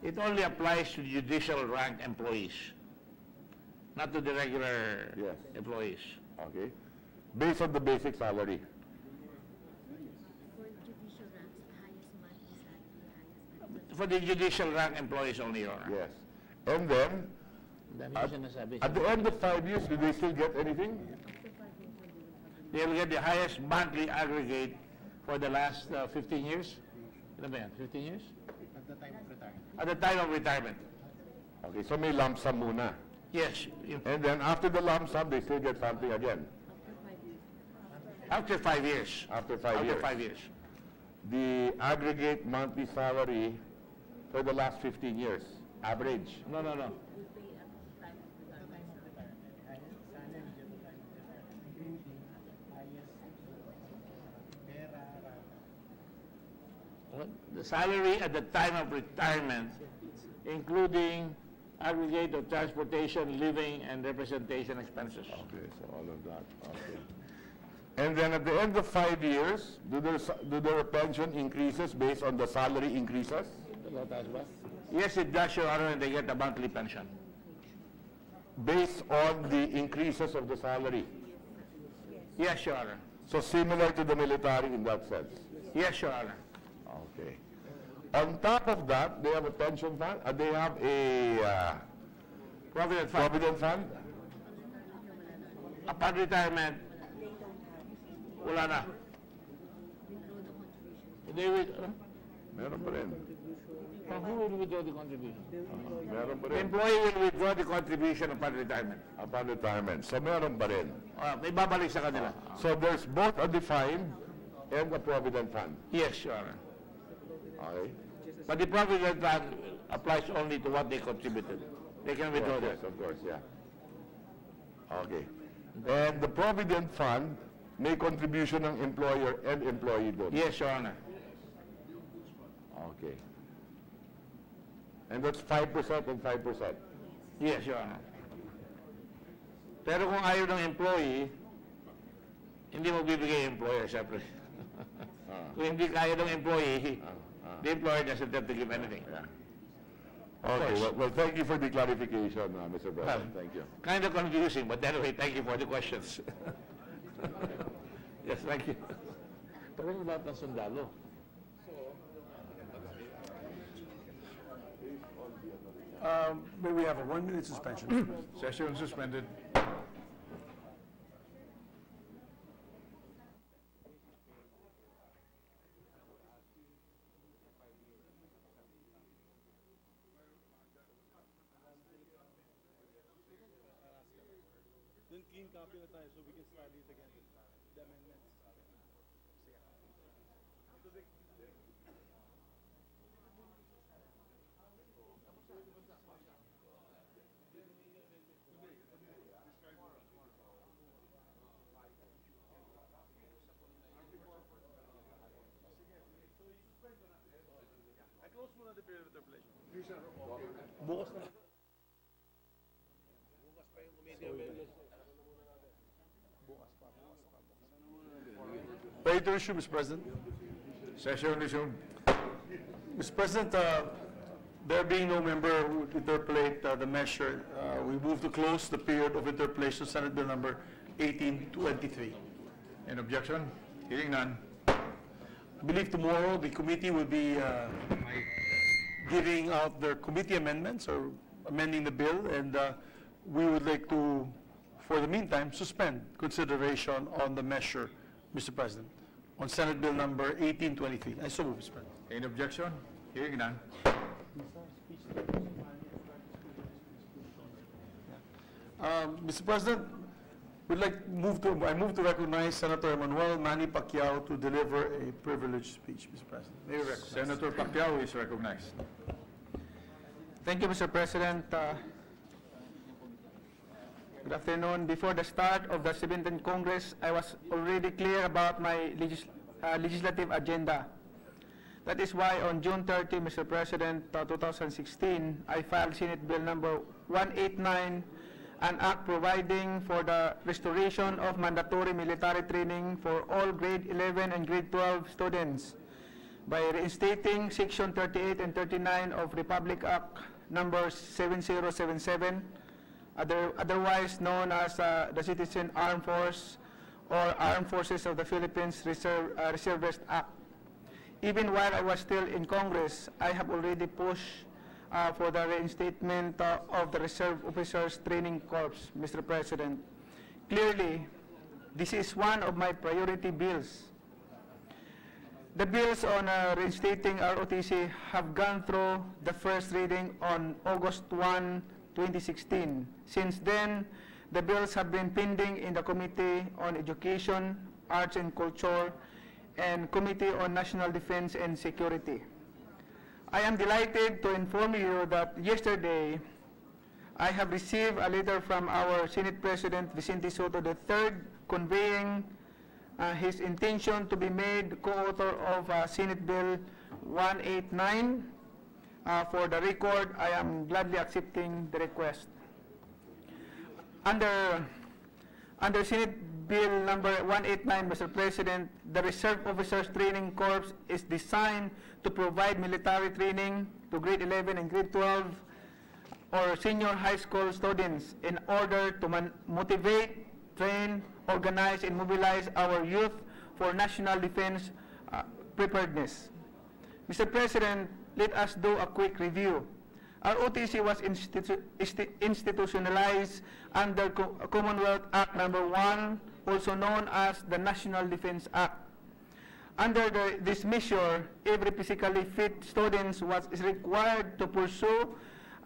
It only applies to judicial rank employees, not to the regular Yes. employees. Okay? Based on the basic salary. For the judicial rank employees only, Your Honor. Yes. And then, at the end of 5 years, do they still get anything? They will get the highest monthly aggregate for the last 15 years. Ano ba yan? 15 years? At the time of retirement. At the time of retirement. Okay, so may lump sum muna. Yes. And then after the lump sum, they still get something again. After 5 years. After 5 years. After 5 years. The aggregate monthly salary for the last 15 years, average. No, no, no. The salary at the time of retirement, including aggregate of transportation, living, and representation expenses. Okay, so all of that. Okay. And then at the end of 5 years, do their pension increases based on the salary increases? Yes, it does, Your Honor, and they get a monthly pension. Based on the increases of the salary? Yes, Your Honor. So similar to the military in that sense? Yes, Your Honor. Okay. On top of that, they have a pension fund? They have a Provident fund. provident fund? Upon retirement, wala na. They will, Meron pa rin. who will withdraw the contribution? Meron pa The rin. employee will withdraw the contribution upon retirement. Upon retirement. So meron pa rin. May babalik sa kanila. So there's both a defined and a provident fund. Yes, Your Honor. Okay? But the provident fund applies only to what they contributed. They can withdraw Yes, that. of course, yeah. Okay. And the provident fund may contribution ng employer and employee doon. Yes, Your Honor. Okay. And that's 5% and 5%. Yes, Your Honor. Pero kung ayaw ng employee, hindi mo bibigay yung employer, siyempre. Kung hindi kaya ng employee, the employer doesn't have to give anything. Okay, course. well, thank you for the clarification, Mr. President. Thank you. Kind of confusing, but anyway, thank you for the questions. Yes, thank you. Parang lahat ng sundalo. May we have a 1-minute suspension? Session suspended. Then clean copy na tayo so we can study it again. The amendments. Sige. muna the period of interpolation. Bukas na. Ready to resume, Mr. President. Session resumed. Mr. President, there being no member who would interpolate the measure, we move to close the period of interpolation, Senate Bill number 1823. Any objection? Hearing none. I believe tomorrow the committee will be giving out their committee amendments or amending the bill, and we would like to, for the meantime, suspend consideration on the measure, Mr. President, on Senate Bill number 1823. I so move, Mr. President. Any objection? Hearing none. Mr. President, I move to recognize Senator Manuel Manny Pacquiao to deliver a privileged speech, Mr. President. May we recognize. Senator Pacquiao is recognized. Thank you, Mr. President. Good afternoon. Before the start of the 17th Congress, I was already clear about my legislative agenda. That is why on June 30, Mr. President, 2016, I filed Senate Bill number 189, an act providing for the restoration of mandatory military training for all grade 11 and grade 12 students by reinstating Section 38 and 39 of Republic Act number 7077, otherwise known as the Citizen Armed Force or Armed Forces of the Philippines Reservist Act. Even while I was still in Congress, I have already pushed for the reinstatement of the Reserve Officers Training Corps, Mr. President. Clearly, this is one of my priority bills. The bills on reinstating ROTC have gone through the first reading on August 1, 2016. Since then, the bills have been pending in the Committee on Education, Arts and Culture, and Committee on National Defense and Security. I am delighted to inform you that yesterday, I have received a letter from our Senate President Vicente Soto III conveying his intention to be made co-author of Senate Bill 189. For the record, I am gladly accepting the request. Under Senate Bill number 189, Mr. President, the Reserve Officers Training Corps is designed to provide military training to grade 11 and grade 12 or senior high school students in order to motivate, train, organize, and mobilize our youth for national defense preparedness. Mr. President, let us do a quick review. ROTC was institutionalized under Commonwealth Act number 1, also known as the National Defense Act. Under this measure, every physically fit student is required to pursue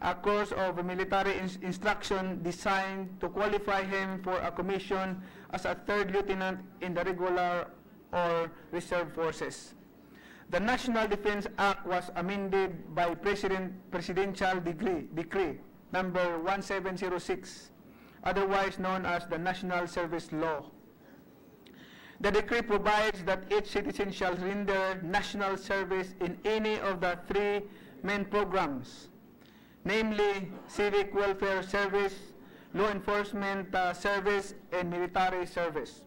a course of military instruction designed to qualify him for a commission as a third lieutenant in the regular or reserve forces. The National Defense Act was amended by Presidential Decree number 1706, otherwise known as the National Service Law. The decree provides that each citizen shall render national service in any of the three main programs, namely civic welfare service, law enforcement service, and military service.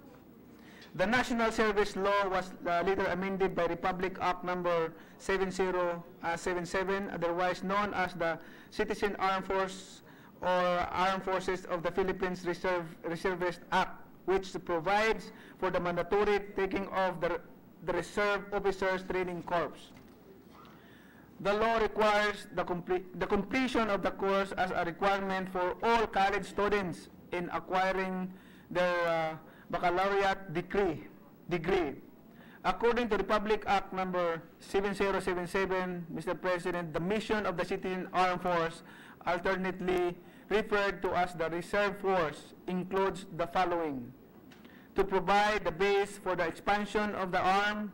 The National Service Law was later amended by Republic Act number 7077, otherwise known as the Citizen Armed Force or Armed Forces of the Philippines Reservist Act, which provides for the mandatory taking of the Reserve Officers Training Corps. The law requires the completion of the course as a requirement for all college students in acquiring their baccalaureate degree. According to Republic Act number 7077, Mr. President, the mission of the Citizen Armed Force, alternately referred to as the Reserve Force, includes the following: to provide the base for the expansion of the armed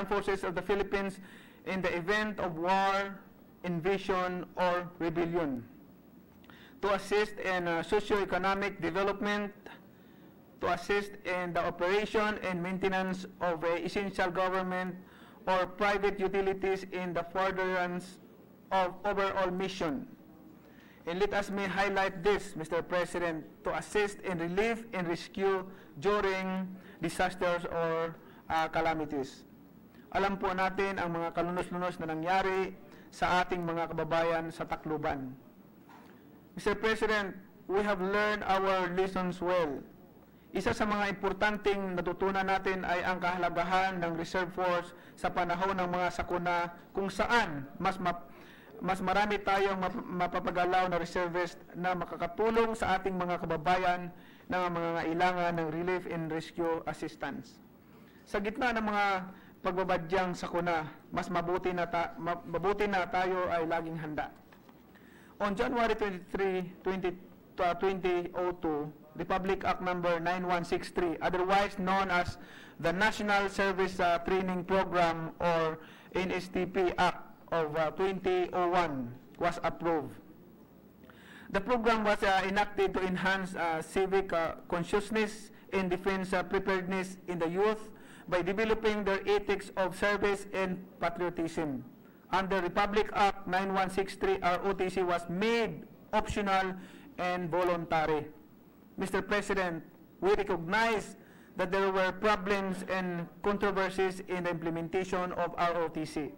forces of the Philippines in the event of war, invasion, or rebellion, to assist in socio-economic development, to assist in the operation and maintenance of essential government or private utilities in the furtherance of overall mission. And let us may highlight this, Mr. President, to assist in relief and rescue during disasters or calamities. Alam po natin ang mga kalunos-lunos na nangyari sa ating mga kababayan sa Tacloban. Mr. President, we have learned our lessons well. Isa sa mga importanteng natutunan natin ay ang kahalagahan ng Reserve Force sa panahon ng mga sakuna kung saan mas marami tayong mapapagalaw na reservist na makakatulong sa ating mga kababayan na mga kailangan ng relief and rescue assistance. Sa gitna ng mga pagbabadyang sakuna, mas mabuti na tayo ay laging handa. On January 23, 2002, Republic Act Number 9163, otherwise known as the National Service Training Program or NSTP Act of 2001 was approved. The program was enacted to enhance civic consciousness and defense preparedness in the youth by developing their ethics of service and patriotism. Under Republic Act 9163, ROTC was made optional and voluntary. Mr. President, we recognize that there were problems and controversies in the implementation of ROTC.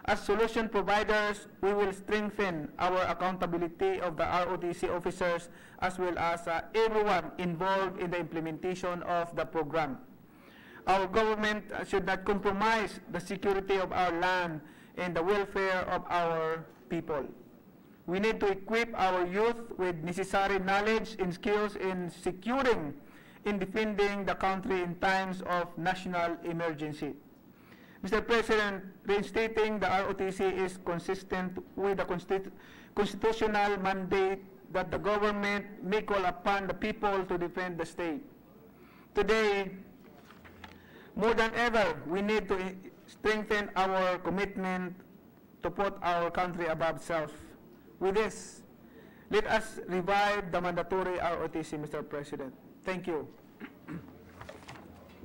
As solution providers, we will strengthen our accountability of the ROTC officers as well as everyone involved in the implementation of the program. Our government should not compromise the security of our land and the welfare of our people. We need to equip our youth with necessary knowledge and skills in securing and defending the country in times of national emergency. Mr. President, reinstating the ROTC is consistent with the constitutional mandate that the government may call upon the people to defend the state. Today, more than ever, we need to strengthen our commitment to put our country above self. With this, let us revive the mandatory ROTC, Mr. President. Thank you.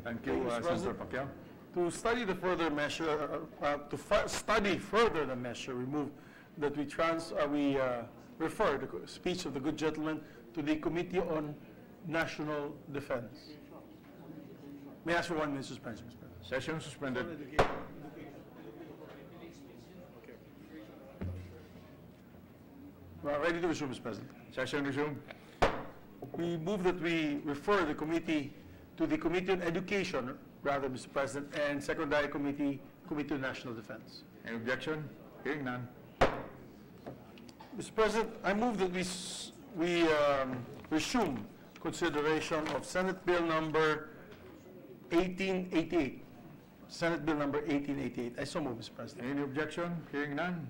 Thank you, Senator Pacquiao. To study the further measure, study further the measure, we move that we refer the speech of the good gentleman to the Committee on National Defense. May I ask for 1 minute suspension, Mr. President? Session suspended. We're ready to resume, Mr. President. Session resumed. We move that we refer the committee to the Committee on Education, rather, Mr. President, and Secondary Committee, Committee on National Defense. Any objection? Hearing none. Mr. President, I move that we resume consideration of Senate Bill number 1888. Senate Bill number 1888. I so move, Mr. President. Any objection? Hearing none.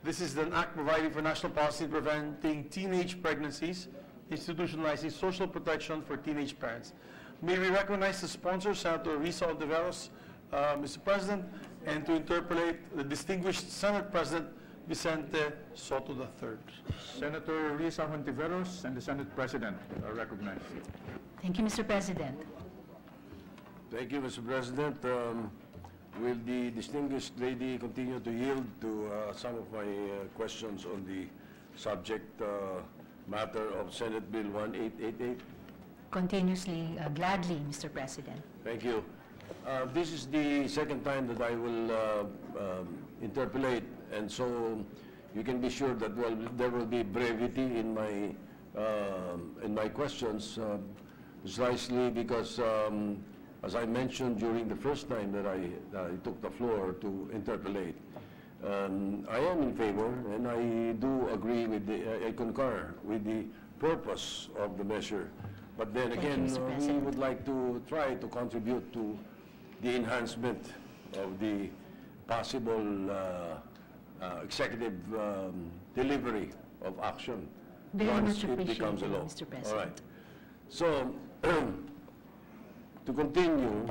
This is an act providing for national policy preventing teenage pregnancies, institutionalizing social protection for teenage parents. May we recognize the sponsor, Senator Risa Ontiveros, Mr. President, and to interpolate the distinguished Senate President Vicente Soto III. Senator Risa Ontiveros and the Senate President are recognized. Thank you, Mr. President. Thank you, Mr. President. Will the distinguished lady continue to yield to some of my questions on the subject matter of Senate Bill 1888? Continuously, gladly, Mr. President. Thank you. This is the second time that I will interpolate, and so you can be sure that there will be brevity in my questions, precisely because as I mentioned during the first time that I took the floor to interpolate, I am in favor, and I do agree with I concur with the purpose of the measure. But then again, we would like to try to contribute to the enhancement of the possible executive delivery of action once it becomes a law. Mr. President. All right. So, to continue,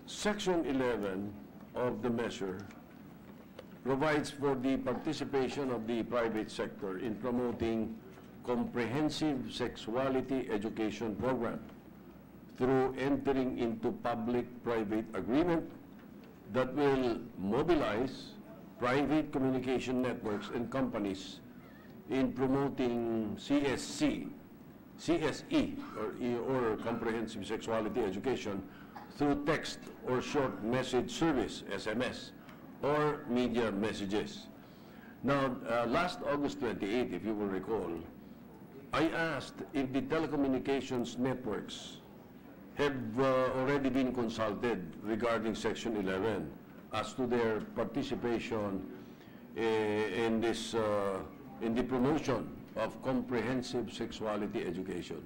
Section 11 of the measure provides for the participation of the private sector in promoting comprehensive sexuality education program through entering into public-private agreement, that will mobilize private communication networks and companies in promoting CSE, or Comprehensive Sexuality Education, through text or short message service, SMS, or media messages. Now, last August 28, if you will recall, I asked if the telecommunications networks have already been consulted regarding Section 11 as to their participation in this, in the promotion of comprehensive sexuality education.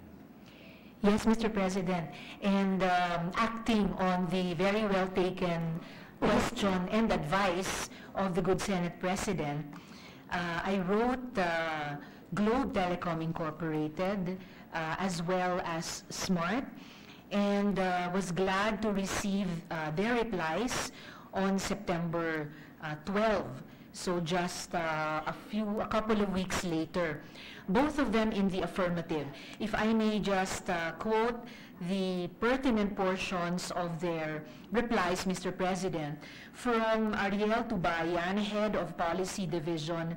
Yes, Mr. President, and acting on the very well taken question and advice of the good Senate President, I wrote Globe Telecom Incorporated as well as SMART, and was glad to receive their replies on September 12. So just a couple of weeks later, both of them in the affirmative. If I may just quote the pertinent portions of their replies, Mr. President, from Ariel Tubayan, Head of Policy Division,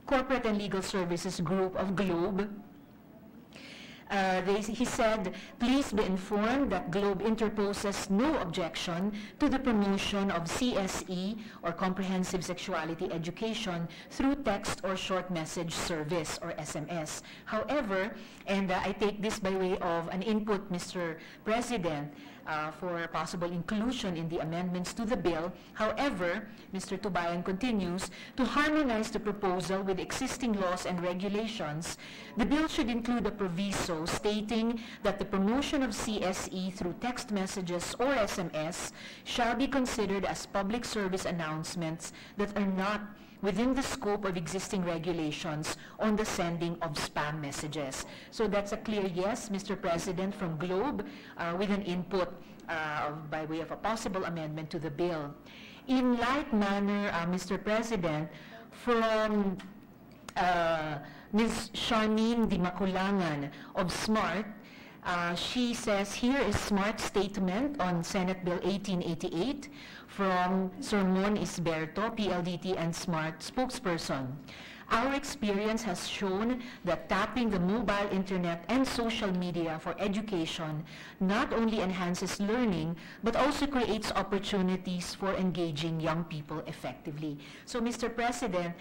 Corporate and Legal Services Group of Globe. He said, please be informed that Globe interposes no objection to the promotion of CSE, or Comprehensive Sexuality Education, through text or short message service, or SMS. However, and I take this by way of an input, Mr. President, for possible inclusion in the amendments to the bill. However, Mr. Tubayan continues, to harmonize the proposal with existing laws and regulations, the bill should include a proviso stating that the promotion of CSE through text messages or SMS shall be considered as public service announcements that are not within the scope of existing regulations on the sending of spam messages. So that's a clear yes, Mr. President, from Globe, with an input by way of a possible amendment to the bill. In like manner, Mr. President, from Ms. Charmaine Di Maculangan of SMART, she says, here is SMART's statement on Senate Bill 1888 from Sir Mon Isberto, PLDT and SMART spokesperson. Our experience has shown that tapping the mobile internet and social media for education not only enhances learning, but also creates opportunities for engaging young people effectively. So, Mr. President,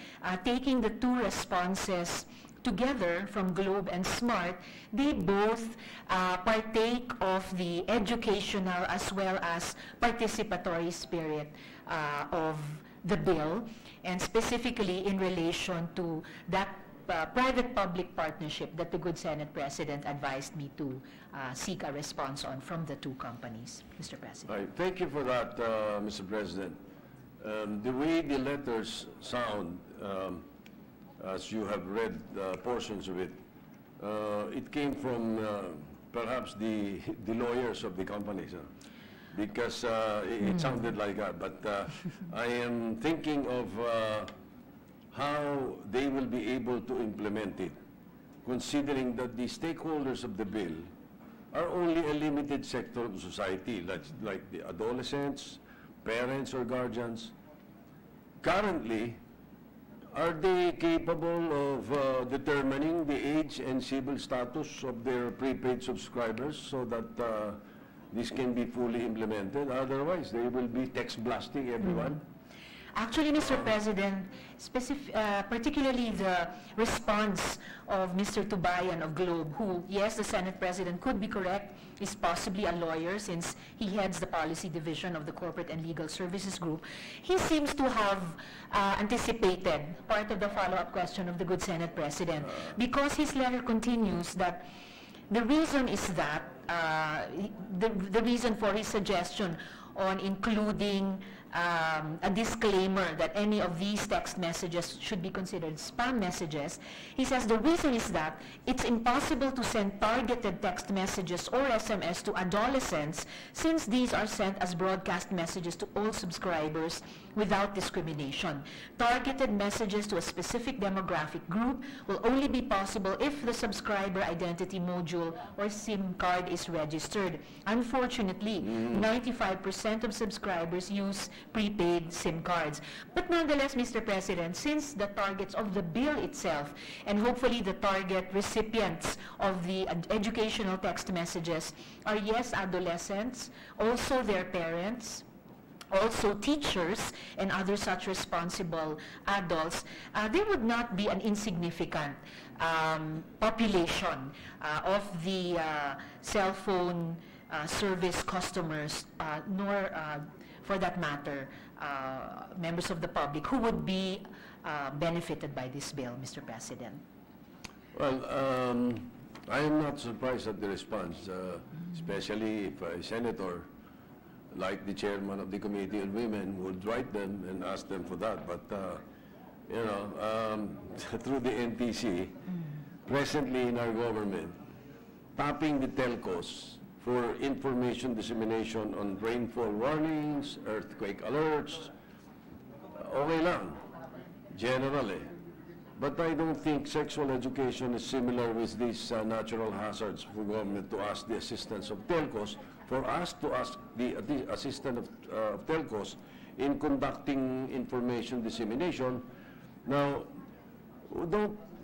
taking the two responses together from Globe and SMART, they both partake of the educational as well as participatory spirit of the bill, and specifically in relation to that private-public partnership that the good Senate President advised me to seek a response on from the two companies. Mr. President. All right. Thank you for that, Mr. President. The way the letters sound, as you have read portions of it, it came from perhaps the lawyers of the companies, because it sounded like that. But I am thinking of how they will be able to implement it, considering that the stakeholders of the bill are only a limited sector of society, like the adolescents, parents or guardians. Currently, are they capable of determining the age and civil status of their prepaid subscribers so that this can be fully implemented? Otherwise, they will be text blasting everyone. Actually, Mr. President, particularly the response of Mr. Tubayan of Globe, who, yes, the Senate President could be correct, is possibly a lawyer since he heads the policy division of the Corporate and Legal Services Group. He seems to have anticipated part of the follow-up question of the good Senate President, because his letter continues that the reason is that, the reason for his suggestion on including a disclaimer that any of these text messages should be considered spam messages. He says the reason is that it's impossible to send targeted text messages or SMS to adolescents, since these are sent as broadcast messages to all subscribers without discrimination. Targeted messages to a specific demographic group will only be possible if the subscriber identity module or SIM card is registered. Unfortunately, 95% of subscribers use prepaid SIM cards. But nonetheless, Mr. President, since the targets of the bill itself and hopefully the target recipients of the educational text messages are, yes, adolescents, also their parents, also teachers and other such responsible adults, there would not be an insignificant population of the cell phone service customers, nor for that matter, members of the public who would be benefited by this bill, Mr. President. Well, I am not surprised at the response, especially if a senator, like the chairman of the Committee on Women, would write them and ask them for that. But, you know, through the NTC, presently in our government, tapping the telcos for information dissemination on rainfall warnings, earthquake alerts, okay lang, generally. But I don't think sexual education is similar with these natural hazards for government to ask the assistance of telcos, for us to ask the assistance of telcos in conducting information dissemination. Now,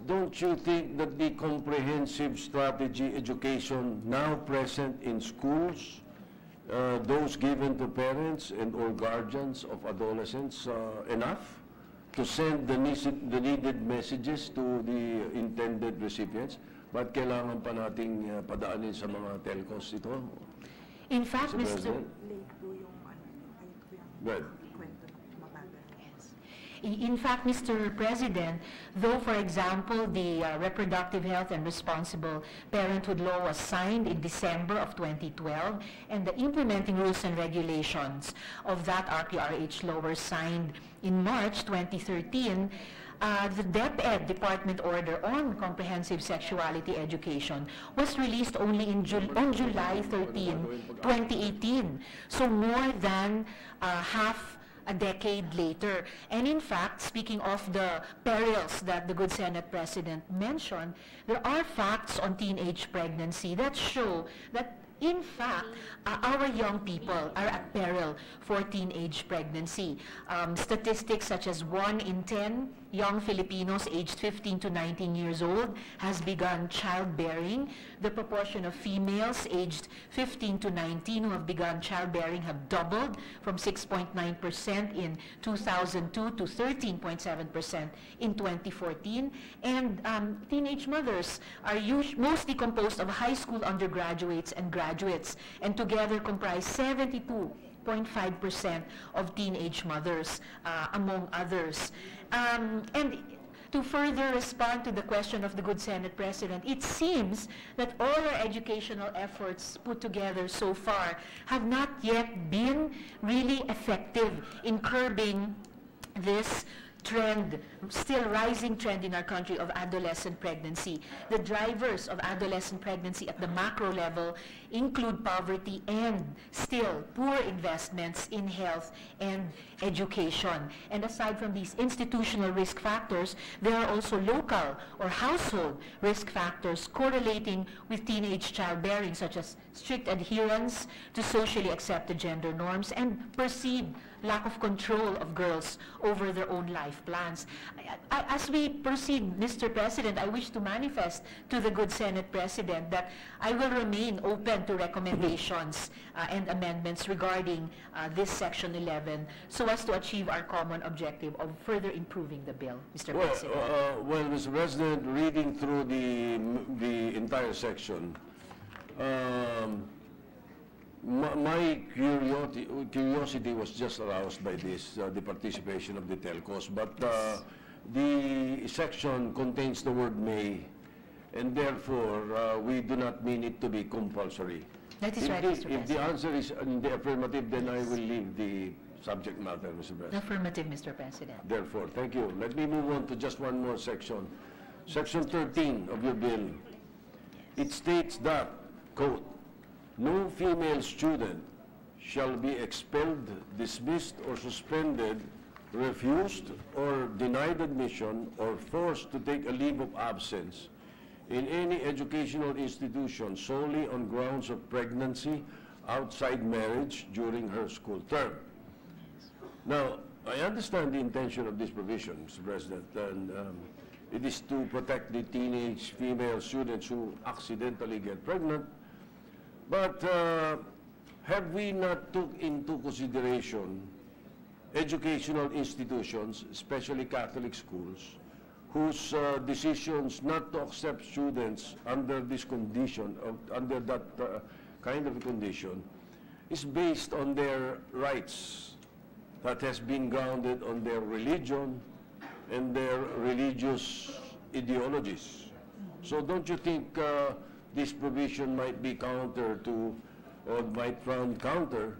don't you think that the comprehensive strategy education now present in schools, those given to parents and or guardians of adolescents, enough to send the needed messages to the intended recipients? Ba't kailangan pa nating padaanin sa mga telcos ito? In fact, Mr. Good. In fact, Mr. President, though, for example, the Reproductive Health and Responsible Parenthood Law was signed in December of 2012, and the implementing rules and regulations of that RPRH law were signed in March 2013, the DepEd Department Order on Comprehensive Sexuality Education was released only on July 13, 2018. So more than half a decade later. And in fact, speaking of the perils that the good Senate President mentioned, there are facts on teenage pregnancy that show that in fact, our young people are at peril for teenage pregnancy. Statistics such as 1 in 10 young Filipinos aged 15 to 19 years old has begun childbearing. The proportion of females aged 15 to 19 who have begun childbearing have doubled from 6.9% in 2002 to 13.7% in 2014. And teenage mothers are mostly composed of high school undergraduates and graduates, and together comprise 72.5% of teenage mothers, among others. And to further respond to the question of the good Senate President, it seems that all our educational efforts put together so far have not yet been really effective in curbing this trend, still rising trend in our country of adolescent pregnancy. The drivers of adolescent pregnancy at the macro level include poverty and still poor investments in health and education. And aside from these institutional risk factors, there are also local or household risk factors correlating with teenage childbearing, such as strict adherence to socially accepted gender norms and perceived lack of control of girls over their own life plans. As we proceed, Mr. President, I wish to manifest to the good Senate President that I will remain open to recommendations and amendments regarding this Section 11 so as to achieve our common objective of further improving the bill, Mr. President. Well, Mr. President, reading through the entire section, my curiosity was just aroused by this, the participation of the telcos, but the section contains the word may, and therefore we do not mean it to be compulsory. That is right, Mr. President. If the answer is in the affirmative, then I will leave the subject matter, Mr. President. Affirmative, Mr. President. Therefore, thank you. Let me move on to just one more section. Section 13 of your bill. It states that, quote, no female student shall be expelled, dismissed, or suspended, refused, or denied admission, or forced to take a leave of absence in any educational institution solely on grounds of pregnancy outside marriage during her school term. Now, I understand the intention of this provision, Mr. President, and it is to protect the teenage female students who accidentally get pregnant. But have we not took into consideration educational institutions, especially Catholic schools, whose decisions not to accept students under this condition, under that kind of condition, is based on their rights that has been grounded on their religion and their religious ideologies. So don't you think this provision might be counter to, or might run counter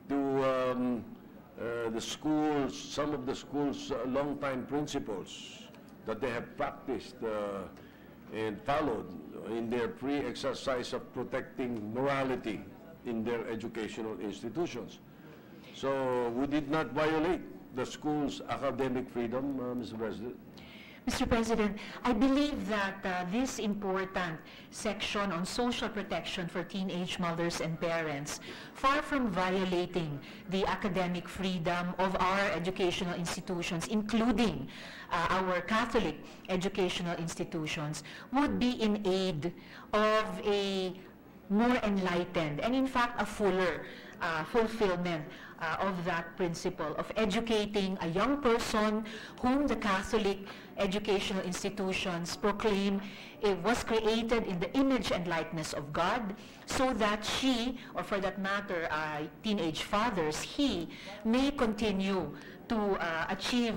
to the schools, some of the schools' long-time principles that they have practiced and followed in their pre-exercise of protecting morality in their educational institutions? So we did not violate the school's academic freedom, Mr. President. Mr. President, I believe that this important section on social protection for teenage mothers and parents, far from violating the academic freedom of our educational institutions, including our Catholic educational institutions, would be in aid of a more enlightened and in fact a fuller fulfillment of that principle of educating a young person whom the Catholic educational institutions proclaim it was created in the image and likeness of God, so that she, or for that matter, teenage fathers, he may continue to achieve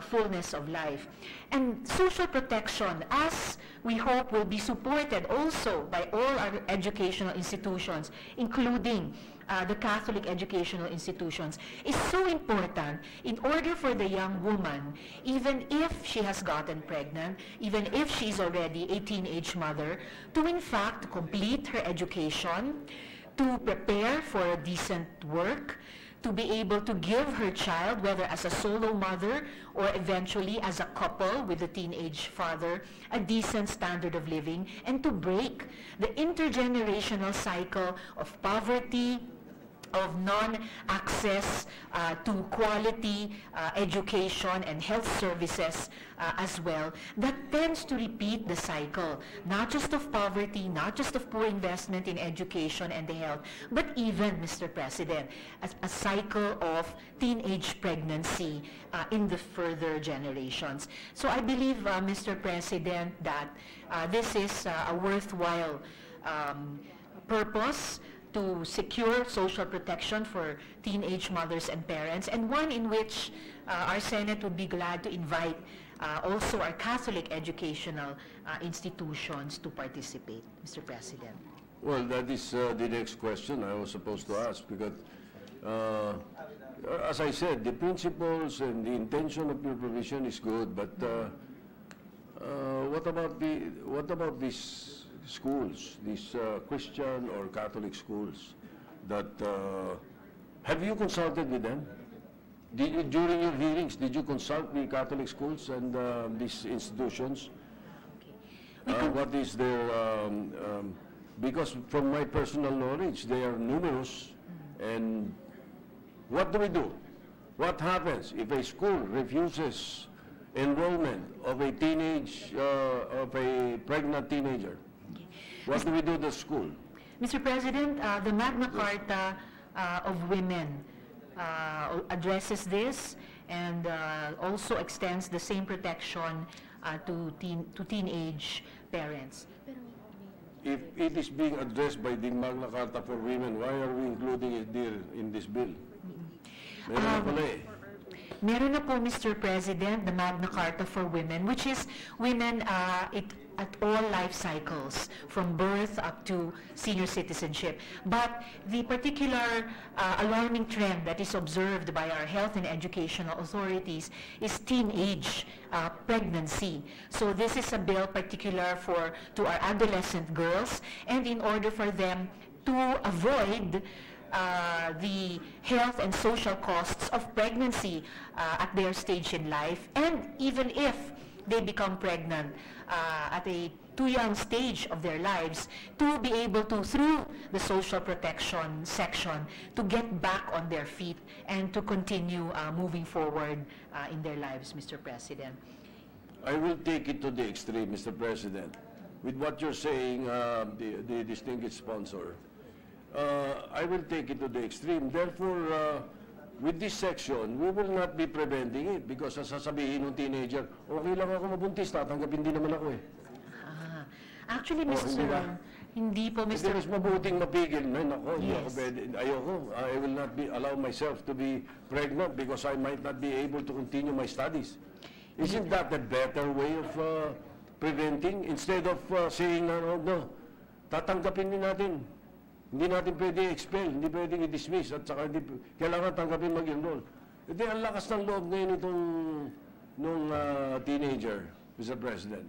fullness of life. And social protection, as we hope, will be supported also by all our educational institutions, including the Catholic educational institutions, is so important in order for the young woman, even if she has gotten pregnant, even if she's already a teenage mother, to in fact complete her education, to prepare for a decent work, to be able to give her child, whether as a solo mother or eventually as a couple with a teenage father, a decent standard of living, and to break the intergenerational cycle of poverty, of non-access to quality education and health services as well, that tends to repeat the cycle, not just of poverty, not just of poor investment in education and the health, but even, Mr. President, a cycle of teenage pregnancy in the further generations. So I believe, Mr. President, that this is a worthwhile purpose to secure social protection for teenage mothers and parents, and one in which our Senate would be glad to invite also our Catholic educational institutions to participate, Mr. President. Well, that is the next question I was supposed to ask, because as I said, the principles and the intention of your provision is good, but what about these schools, these Christian or Catholic schools, that have you consulted with them? During your hearings, did you consult the Catholic schools and these institutions? What is their, because from my personal knowledge, they are numerous, and what do we do? What happens if a school refuses enrollment of a pregnant teenager? What do we do to the school? Mr. President, the Magna Carta of Women addresses this and also extends the same protection to teenage parents. If it is being addressed by the Magna Carta for Women, why are we including it there in this bill? Meron na po, Mr. President, the Magna Carta for Women, which is women at all life cycles, from birth up to senior citizenship. But the particular alarming trend that is observed by our health and educational authorities is teenage pregnancy. So this is a bill particular to our adolescent girls, and in order for them to avoid the health and social costs of pregnancy at their stage in life, and even if they become pregnant at a too young stage of their lives, to be able to, through the social protection section, to get back on their feet and to continue moving forward in their lives, Mr. President. I will take it to the extreme, Mr. President. With what you're saying, the distinguished sponsor, I will take it to the extreme. Therefore, with this section, we will not be preventing it because sasabihin ng teenager, okay lang ako mabuntis, tatanggapin din naman ako eh. Actually, Mr. Hindi po, Mr. Hindi mas mabuting mapigil. Nako, hindi ako Yes. pwede. Ayoko. I will not allow myself to be pregnant because I might not be able to continue my studies. Isn't that a better way of preventing? Instead of saying, no, tatanggapin din natin. Hindi natin pwede expel, hindi pwede i-dismiss, at saka kailangan tanggapin mag-enroll. Hindi, ang lakas ng loob ngayon nung teenager, Mr. President.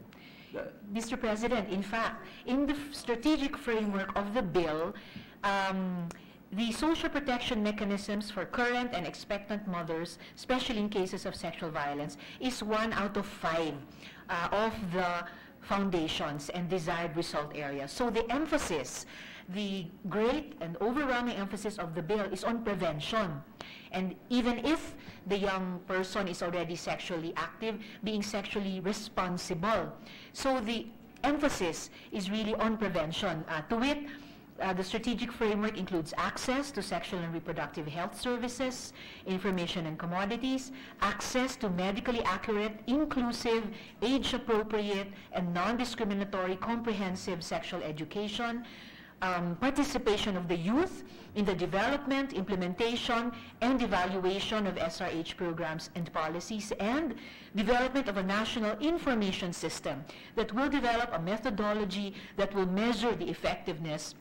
Mr. President, in fact, in the strategic framework of the bill, the social protection mechanisms for current and expectant mothers, especially in cases of sexual violence, is 1 out of 5 of the foundations and desired result areas. So the emphasis, the great and overwhelming emphasis of the bill is on prevention. And even if the young person is already sexually active, being sexually responsible. So the emphasis is really on prevention. To wit, the strategic framework includes access to sexual and reproductive health services, information and commodities, access to medically accurate, inclusive, age-appropriate, and non-discriminatory comprehensive sexual education, participation of the youth in the development, implementation, and evaluation of SRH programs and policies, and development of a national information system that will develop a methodology that will measure the effectiveness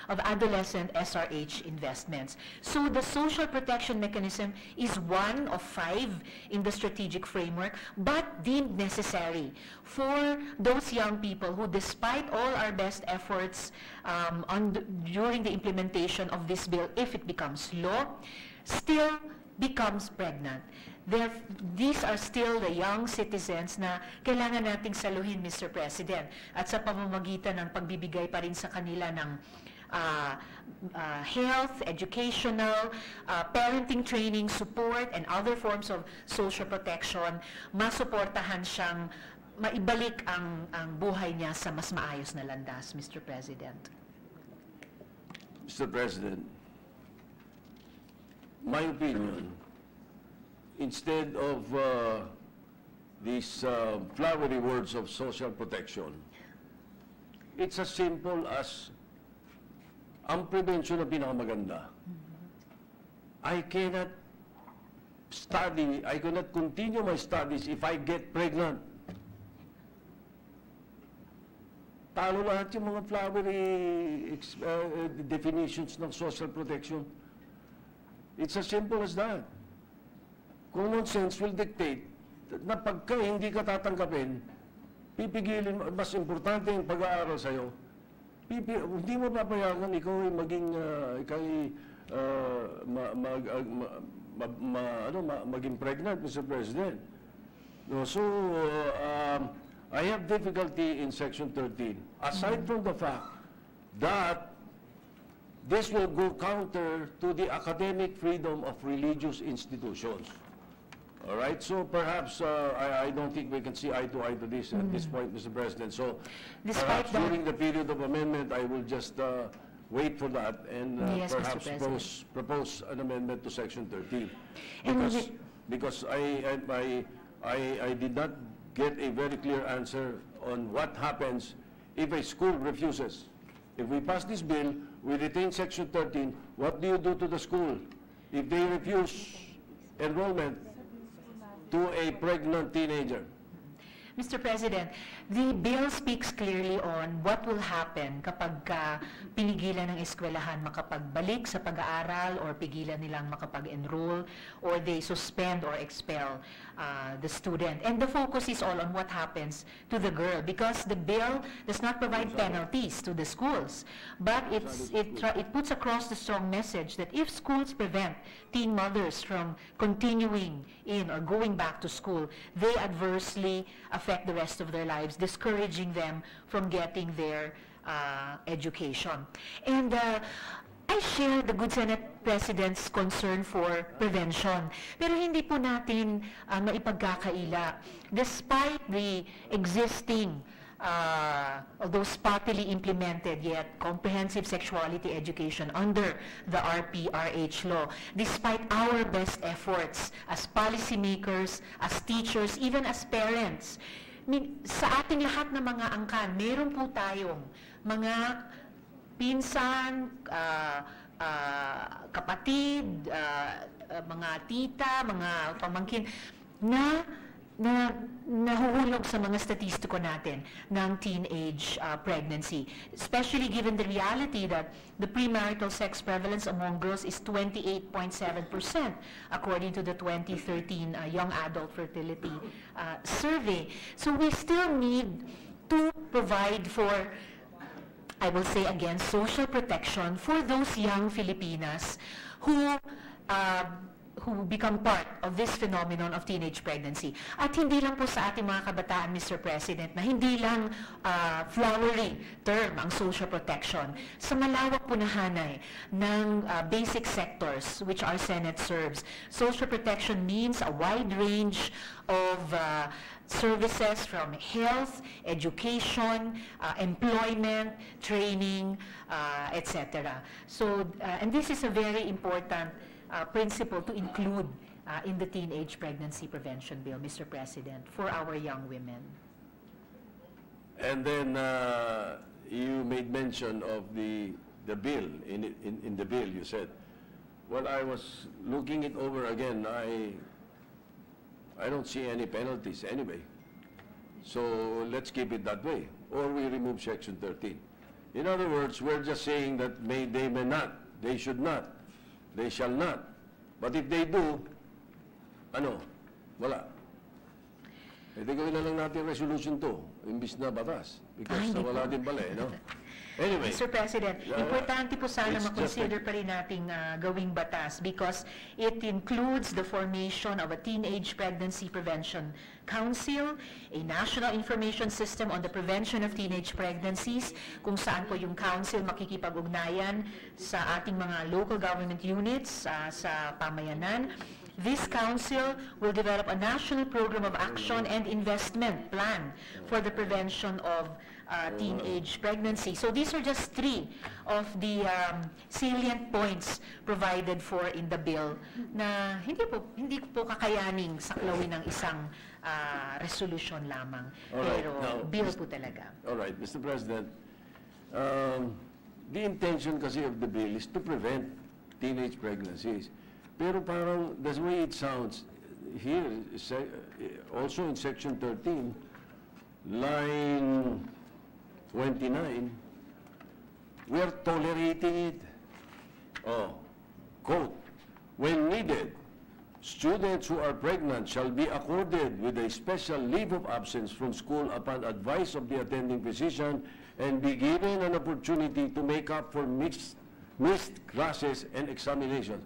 of adolescent SRH investments. So the social protection mechanism is 1 of 5 in the strategic framework, but deemed necessary for those young people who, despite all our best efforts during the implementation of this bill, if it becomes law, still becomes pregnant. These are still the young citizens na kailangan nating saluhin, Mr. President, at sa pamamagitan ng pagbibigay pa rin sa kanila ng health, educational, parenting training, support, and other forms of social protection, masuportahan siyang maibalik ang buhay niya sa mas maayos na landas, Mr. President. Mr. President, my opinion, instead of these flowery words of social protection, it's as simple as ang prevention na pinakamaganda. I cannot continue my studies if I get pregnant. Talo lahat yung mga flowery definitions ng social protection. It's as simple as that. Common sense will dictate na pagka hindi ka tatanggapin, pipigilin mo, mas importante yung pag-aaral sa'yo, hindi mo papayagan ikaw ay maging, maging pregnant, Mr. President. No, so, I have difficulty in Section 13, aside from the fact that this will go counter to the academic freedom of religious institutions. All right, so perhaps I don't think we can see eye to this at this point, Mr. President. So perhaps during the period of amendment, I will just wait for that and yes, perhaps propose an amendment to Section 13. Because I did not get a very clear answer on what happens if a school refuses. If we pass this bill, we retain Section 13, what do you do to the school if they refuse enrollment to a pregnant teenager? Mr. President, the bill speaks clearly on what will happen kapag pinigilan ng eskwelahan makapagbalik sa pag-aaral or pigilan nilang makapag-enroll or they suspend or expel the student. And the focus is all on what happens to the girl because the bill does not provide penalties to the schools, but it puts across the strong message that if schools prevent teen mothers from continuing in or going back to school, they adversely affect the rest of their lives, discouraging them from getting their education. And I share the good Senate President's concern for prevention. Pero hindi po natin maipagkakaila. Despite the existing although spottily implemented yet comprehensive sexuality education under the RPRH law, despite our best efforts as policymakers, as teachers, even as parents, sa ating lahat ng mga angkan, meron po tayong mga pinsan, kapatid, mga tita, mga pamangkin na nahuhulog sa mga statistiko natin ng teenage pregnancy, especially given the reality that the premarital sex prevalence among girls is 28.7% according to the 2013 Young Adult Fertility Survey. So we still need to provide for, I will say again, social protection for those young Filipinas who become part of this phenomenon of teenage pregnancy. At hindi lang po sa ating mga kabataan, Mr. President, na hindi lang flowery term ang social protection. Sa malawak po na hanay ng basic sectors which our Senate serves, social protection means a wide range of services from health, education, employment, training, etc. So, and this is a very important principle to include in the Teenage Pregnancy Prevention Bill, Mr. President, for our young women. And then you made mention of the bill. In the bill, you said, well, I was looking it over again. I don't see any penalties anyway. So let's keep it that way. Or we remove Section 13. In other words, we're just saying that they may not, they should not, they shall not. But if they do, wala. E di gawin na lang natin resolution 2, imbis na batas. Because wala din pala no? Anyway. Mr. President, importante po sana makonsider pa rin nating gawing batas because it includes the formation of a Teenage Pregnancy Prevention Council, a national information system on the prevention of teenage pregnancies, kung saan po yung council makikipag-ugnayan sa ating mga local government units sa pamayanan. This council will develop a national program of action and investment plan for the prevention of teenage pregnancy. So these are just 3 of the salient points provided for in the bill na hindi po kakayaning saklawin ng isang resolution lamang. Pero bill po talaga. All right, Mr. President, the intention kasi of the bill is to prevent teenage pregnancies. Pero parang, the way it sounds here, also in Section 13, line 29, we are tolerating it. Quote, when needed, students who are pregnant shall be accorded with a special leave of absence from school upon advice of the attending physician and be given an opportunity to make up for missed classes and examinations.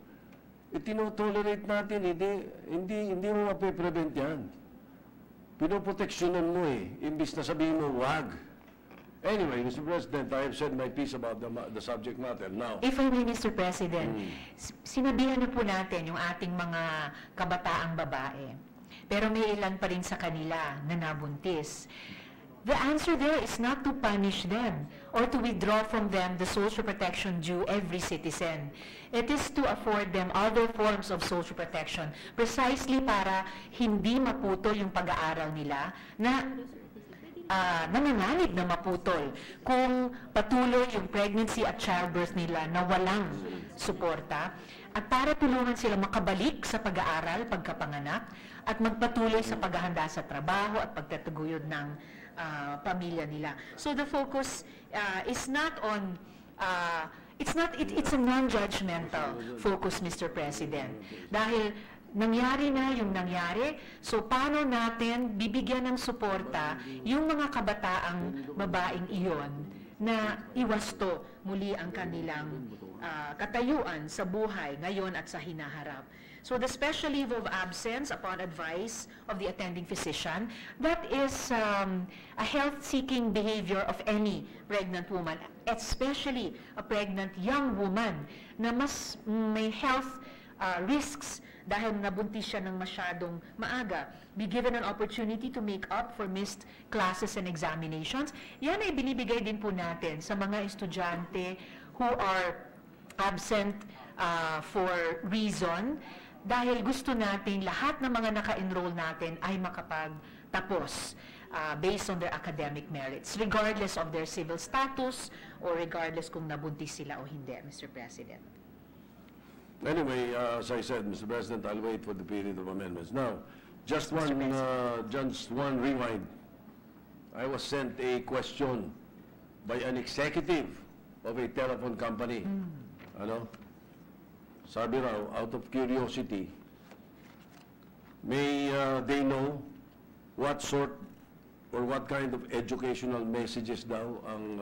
Itino-tolerate natin, hindi mo mape-prevent yan. Pinoproteksyonan mo imbis na sabihin mo, wag. Anyway, Mr. President, I have said my piece about the subject matter. Now, if I may, Mr. President, sinabihan na po natin yung ating mga kabataang babae. Pero may ilan pa rin sa kanila na nabuntis. The answer there is not to punish them or to withdraw from them the social protection due every citizen. It is to afford them other forms of social protection precisely para hindi maputol yung pag-aaral nila na nanganganib na maputol kung patuloy yung pregnancy at childbirth nila na walang suporta. at para tulungan sila makabalik sa pag-aaral pagkapanganak at magpatuloy sa paghahanda sa trabaho at pagtataguyod ng pamilya nila. So the focus is not on it's a non-judgmental focus, Mr. President. Dahil nangyari na yung nangyari, so paano natin bibigyan ng suporta yung mga kabataang babaeng iyon na iwasto muli ang kanilang katayuan sa buhay ngayon at sa hinaharap. So the special leave of absence upon advice of the attending physician, that is a health-seeking behavior of any pregnant woman, especially a pregnant young woman na mas may health risks dahil nabuntis siya ng masyadong maaga. Be given an opportunity to make up for missed classes and examinations. Yan ay binibigay din po natin sa mga estudyante who are absent for reason, dahil gusto natin lahat ng mga naka-enroll natin ay makapagtapos based on their academic merits, regardless of their civil status or regardless kung nabuntis sila o hindi, Mr. President. Anyway, as I said, Mr. President, I'll wait for the period of amendments. Now, just one rewind. I was sent a question by an executive of a telephone company. Ano? Sabi raw, out of curiosity, may they know what sort or what kind of educational messages daw ang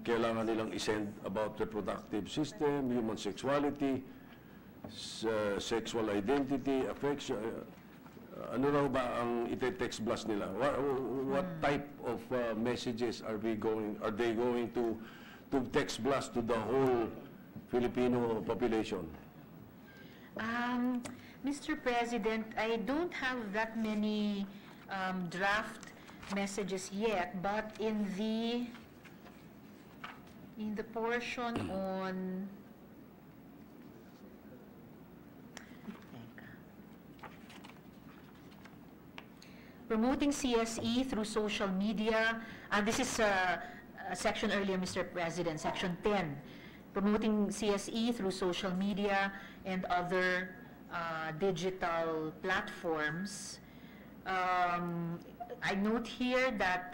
kailangan nilang isend about reproductive system, human sexuality, sexual identity, affection, ano raw ba ang ite-text blast nila? What type of messages are they going to text blast to the whole Filipino population? Mr. President, I don't have that many draft messages yet, but in the portion on promoting CSE through social media, this is a section earlier, Mr. President, section 10, promoting CSE through social media and other digital platforms. I note here that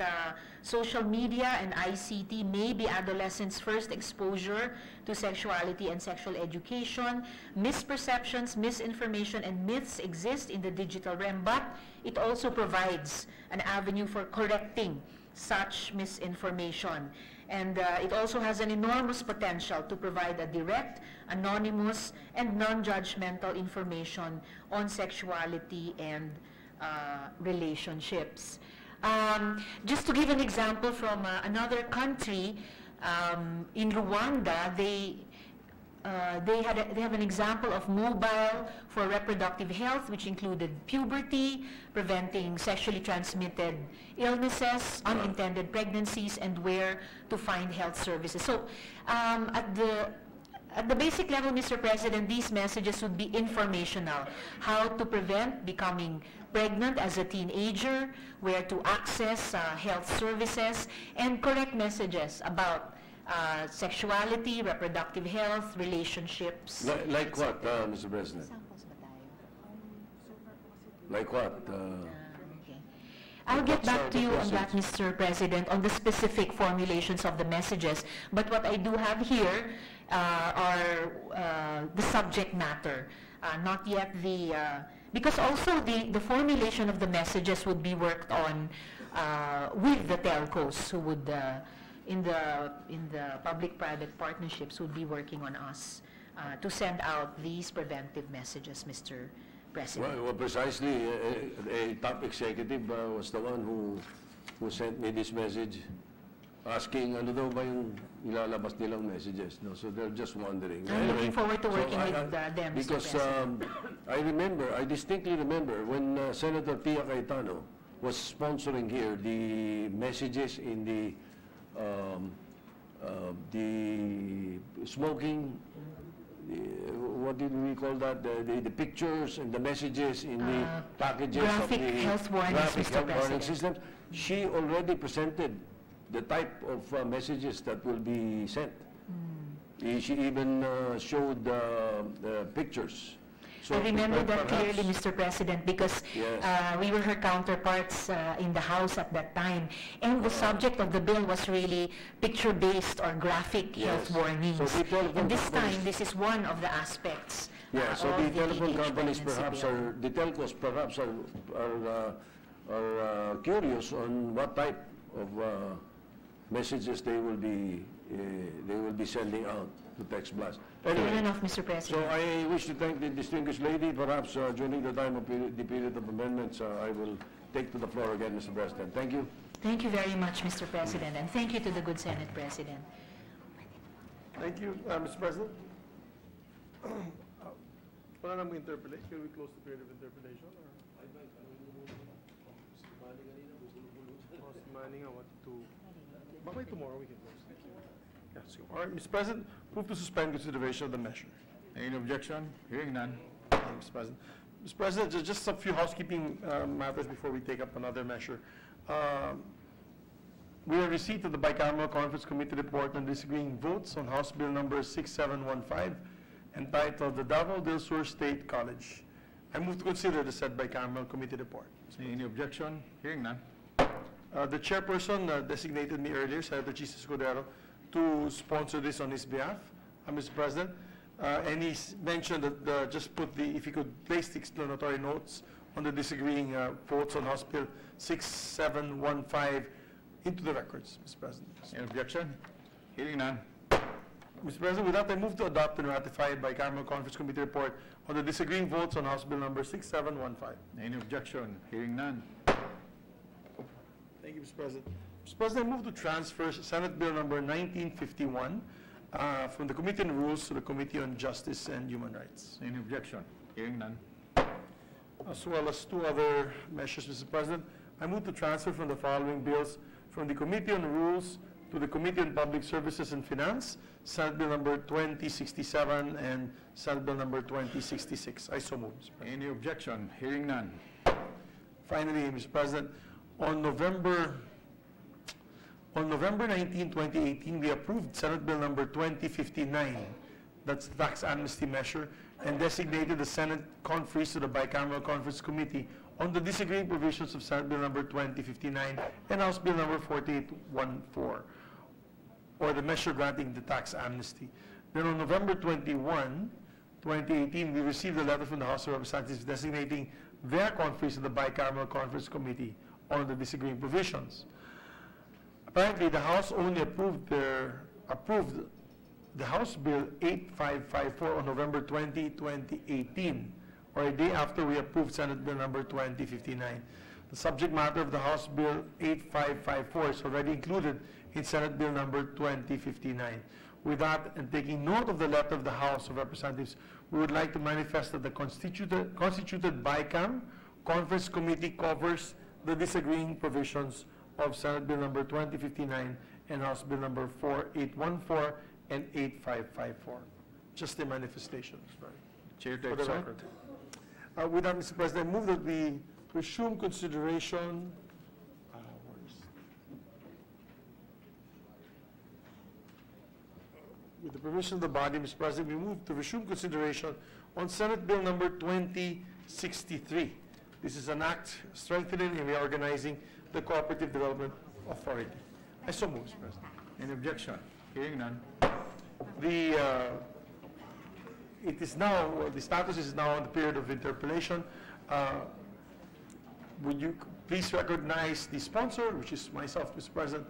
social media and ICT may be adolescents' first exposure to sexuality and sexual education. Misperceptions, misinformation, and myths exist in the digital realm, but it also provides an avenue for correcting such misinformation. And it also has an enormous potential to provide a direct, anonymous, and non-judgmental information on sexuality and relationships. Just to give an example from another country, in Rwanda, they have an example of mobile for reproductive health, which included puberty, preventing sexually transmitted illnesses, unintended pregnancies, and where to find health services. So at the basic level, Mr. President, these messages would be informational. How to prevent becoming pregnant as a teenager, where to access health services, and correct messages about sexuality, reproductive health, relationships. Like what, Mr. President? Like what? I'll get back to you on that, Mr. President, on the specific formulations of the messages. But what I do have here are the subject matter, not yet the... because also the formulation of the messages would be worked on with the telcos who would, in the public-private partnerships, would be working on us to send out these preventive messages, Mr. President. Well, precisely, a top executive was the one who sent me this message asking ano daw ba yung ilalabas nilang messages. No? So they're just wondering. I'm looking forward to working with them, because Mr. President. I distinctly remember when Senator Pia Cayetano was sponsoring here the messages in the smoking, what did we call that? The pictures and the messages in the packages of the health warnings, graphic Mr. health warning President. systems. She already presented the type of messages that will be sent. She even showed pictures. So I remember that perhaps- clearly, Mr. President, because Yes. we were her counterparts in the House at that time. And the subject of the bill was really picture-based or graphic health Yes. warnings. So the telephone And this companies- time, this is one of the aspects Yeah, so of the telephone TDH companies pregnancy perhaps bill. are, the telcos perhaps are curious on what type of messages they will be sending out to text blast. Fair Anyway, enough, Mr. so President. I wish to thank the distinguished lady. Perhaps during the time of the period of amendments, I will take to the floor again, Mr. President. Thank you. Thank you very much, Mr. President, and thank you to the good Senate President. Thank you, Mr. President. Wala na mo interpolate? Can we close the period of interpolation? Or? Manning, I wanted to... Baka tomorrow we can close. Yeah, so, all right, Mr. President, move to suspend consideration of the measure. Any objection? Hearing none. Thank you, Mr. President. Mr. President, just a few housekeeping matters before we take up another measure. We are receipt of the bicameral conference committee report on disagreeing votes on House Bill number 6715, entitled the Davao del Sur State College. I move to consider the said bicameral committee report. Any objection? Hearing none. The chairperson designated me earlier, Senator Jesus Escudero, to sponsor this on his behalf, Mr. President. And he mentioned that just put if you could place the explanatory notes on the disagreeing votes on House Bill 6715 into the records, Mr. President. Any objection? Hearing none. Mr. President, with that, I move to adopt and ratify bicameral conference committee report on the disagreeing votes on House Bill number 6715. Any objection? Hearing none. Thank you, Mr. President. Mr. President, I move to transfer Senate Bill number 1951 from the Committee on Rules to the Committee on Justice and Human Rights. Any objection? Hearing none. As well as two other measures, Mr. President. I move to transfer from the following bills from the Committee on Rules to the Committee on Public Services and Finance, Senate Bill number 2067 and Senate Bill number 2066. I so move, Mr. President. Any objection? Hearing none. Finally, Mr. President, on November 19, 2018, we approved Senate Bill number 2059, that's the tax amnesty measure, and designated the Senate conferees to the bicameral conference committee on the disagreeing provisions of Senate Bill number 2059 and House Bill number 4814, or the measure granting the tax amnesty. Then on November 21, 2018, we received a letter from the House of Representatives designating their conferees to the bicameral conference committee on the disagreeing provisions. Apparently, the House only approved the House Bill 8554 on November 20, 2018, or a day after we approved Senate Bill number 2059. The subject matter of the House Bill 8554 is already included in Senate Bill number 2059. With that, and taking note of the letter of the House of Representatives, we would like to manifest that the constituted BICAM Conference Committee covers the disagreeing provisions of Senate Bill number 2059 and House Bill number 4814 and 8554. Just a manifestation, right? Chair For takes the note. record. With that, Mr. President, I move that we resume consideration. With the permission of the body, Mr. President, we move to resume consideration on Senate Bill number 2063. This is an act strengthening and reorganizing the Cooperative Development Authority. I so move, Mr. President. Any objection? Hearing none. It is now, the status is now on the period of interpellation. Would you please recognize the sponsor, which is myself, Mr. President,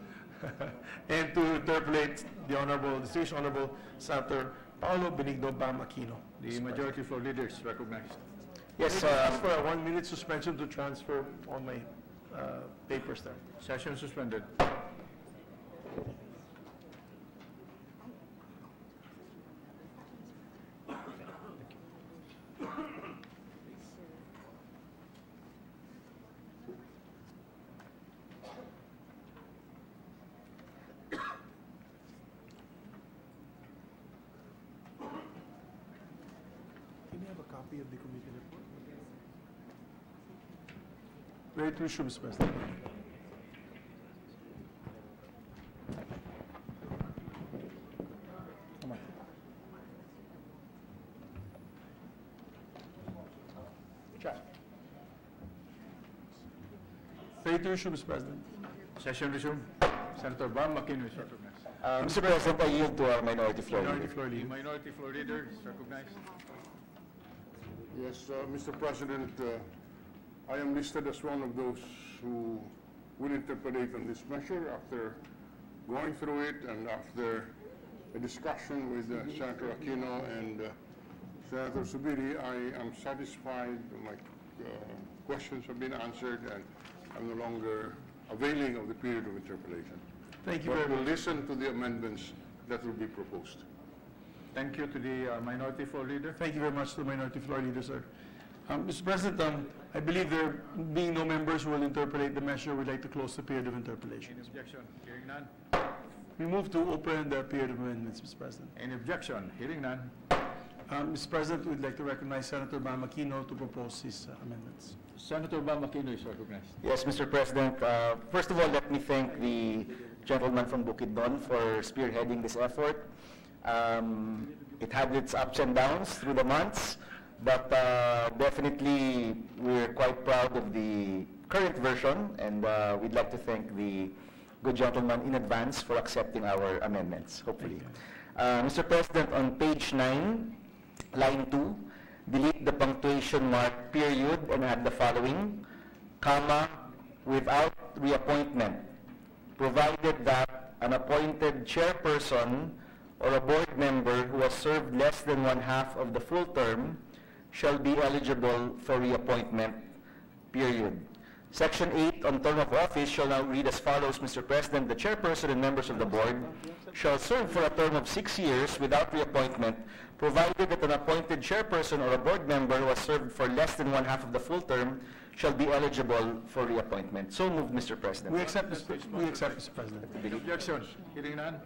and to interpellate the distinguished Honorable Senator Paolo Benigno Bam Aquino. The majority floor leaders recognized. Yes, ask for a 1-minute suspension to transfer all my papers there. Session suspended. Can you have a copy of the committee report? Ready to resume, Mr. President. Come on. Chat. 32 issue, Mr. President. Session resumed. Senator Bam Aquino is recognized. Mr. President, I yield to our Minority Floor Minority Leader. Floor Leader. Minority Floor Leader is recognized. Yes, Mr. President, I am listed as one of those who will interpolate on this measure after going through it and after a discussion with Senator Aquino and Senator Subiri. I am satisfied my questions have been answered and I'm no longer availing of the period of interpolation. Thank you But very we'll much. listen to the amendments that will be proposed. Thank you to the Minority Floor Leader. Thank you very much to the Minority Floor Leader, sir. Mr. President, I believe there being no members who will interpolate the measure, we'd like to close the period of interpolation. Any objection? Hearing none. We move to open the period of amendments, Mr. President. Any objection? Hearing none. Mr. President, we'd like to recognize Senator Bam Aquino to propose his amendments. Senator Bam Aquino is recognized. Yes, Mr. President. First of all, let me thank the gentleman from Bukidnon for spearheading this effort. It had its ups and downs through the months, but definitely we're quite proud of the current version, and we'd like to thank the good gentleman in advance for accepting our amendments, hopefully. Mr. President, on page 9, line 2, delete the punctuation mark period and add the following, comma, without reappointment, provided that an appointed chairperson or a board member who has served less than 1/2 of the full term shall be eligible for reappointment, period. Section 8 on term of office shall now read as follows, Mr. President. The chairperson and members of the board shall serve for a term of 6 years without reappointment, provided that an appointed chairperson or a board member who has served for less than 1/2 of the full term shall be eligible for reappointment. So moved, Mr. President. We accept, Mr. President. Any objection? Hearing none.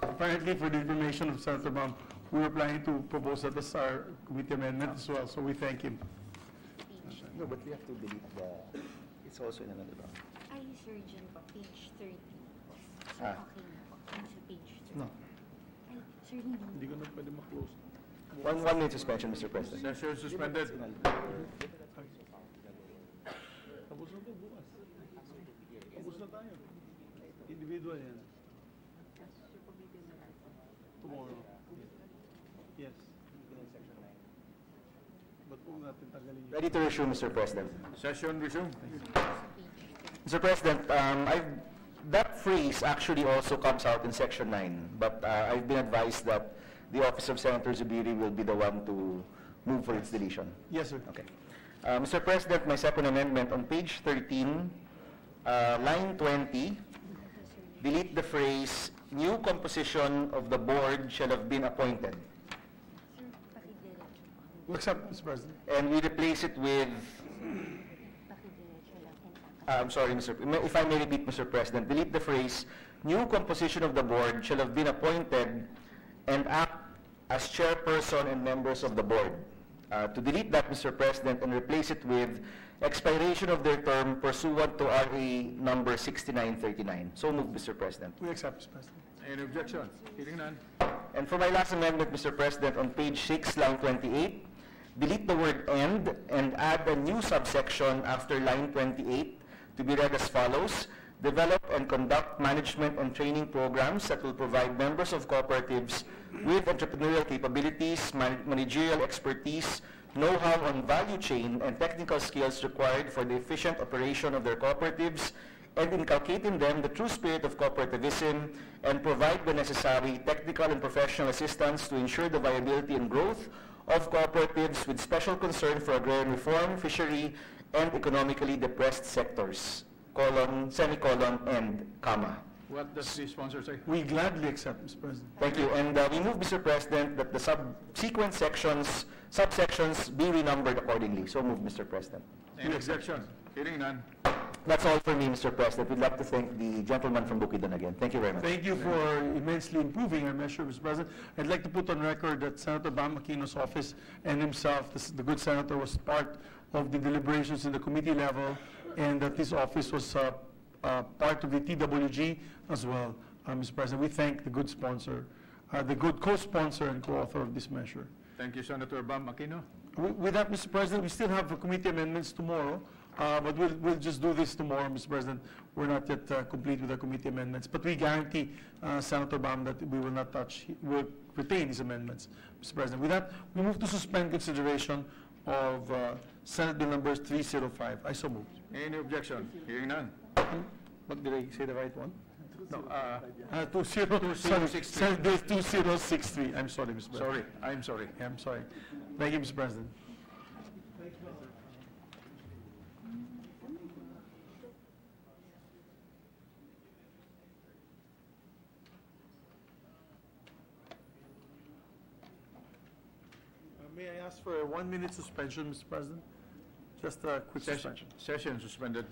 Apparently, for the information of Senator Bam, we were planning to propose that as our committee amendment as well, so we thank him. No, but we have to delete the... It's also in another document. Ay, sir, dyan po, page 30. Sir, Ah. okay na po. Dyan sa page 30. No. Ay, sir, hindi. Hindi ko na pwede ma-close. One minute suspension, Mr. President. Session suspended. Tapos na ito bukas. Tapos na tayo. Individual yan. Tomorrow. Yes. Ba't po natin tanggalin yun? Ready to resume, Mr. President. Session resumed. Mr. President, that phrase actually also comes out in Section 9, but I've been advised that the Office of Senator Zubiri will be the one to move for its deletion. Yes, sir. Okay. Mr. President, my second amendment on page 13, line 20, delete the phrase, new composition of the board shall have been appointed. Sir, pakidiretso po. We accept, Mr. President. And we replace it with, Pakidiretso lang. And I'm sorry, if I may repeat, Mr. President, delete the phrase, new composition of the board shall have been appointed and act as chairperson and members of the board. To delete that, Mr. President, and replace it with expiration of their term pursuant to RA number 6939. So moved, Mr. President. We accept, Mr. President. Any objection? Hearing none. And for my last amendment, Mr. President, on page 6, line 28, delete the word and add a new subsection after line 28 to be read as follows. Develop and conduct management and training programs that will provide members of cooperatives with entrepreneurial capabilities, managerial expertise, know-how on value chain, and technical skills required for the efficient operation of their cooperatives, and inculcate in them the true spirit of cooperativism, and provide the necessary technical and professional assistance to ensure the viability and growth of cooperatives with special concern for agrarian reform, fishery, and economically depressed sectors, semicolon, and comma. What does the sponsor say? We gladly accept, Mr. President. Thank you. And we move, Mr. President, that the subsequent subsections be renumbered accordingly. So move, Mr. President. Any objection? Hearing none. That's all for me, Mr. President. We'd like to thank the gentleman from Bukidnon again. Thank you very much. Thank you for immensely improving our measure, Mr. President. I'd like to put on record that Senator Bam Aquino's office and himself, the good senator, was part of the deliberations in the committee level, and that his office was part of the TWG as well, Mr. President. We thank the good sponsor, the good co-sponsor and co-author of this measure. Thank you, Senator Bam Aquino. With that, Mr. President, we still have committee amendments tomorrow, but we'll just do this tomorrow, Mr. President. We're not yet complete with the committee amendments, but we guarantee Senator Bam that we will not touch, we'll retain these amendments, Mr. President. With that, we move to suspend consideration of Senate Bill numbers 305. I so move. Any objection? Hearing none. What, did I say the right one? No, 2063. Senate Bill 2063. I'm sorry, Mr. President. Sorry, I'm sorry. I'm sorry. Thank you, Mr. President. May I ask for a 1-minute suspension, Mr. President? Just a quick suspension. Session suspended.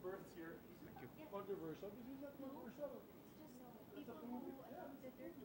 Births here. Controversial. This is not controversial. It's just people who attempted their kids.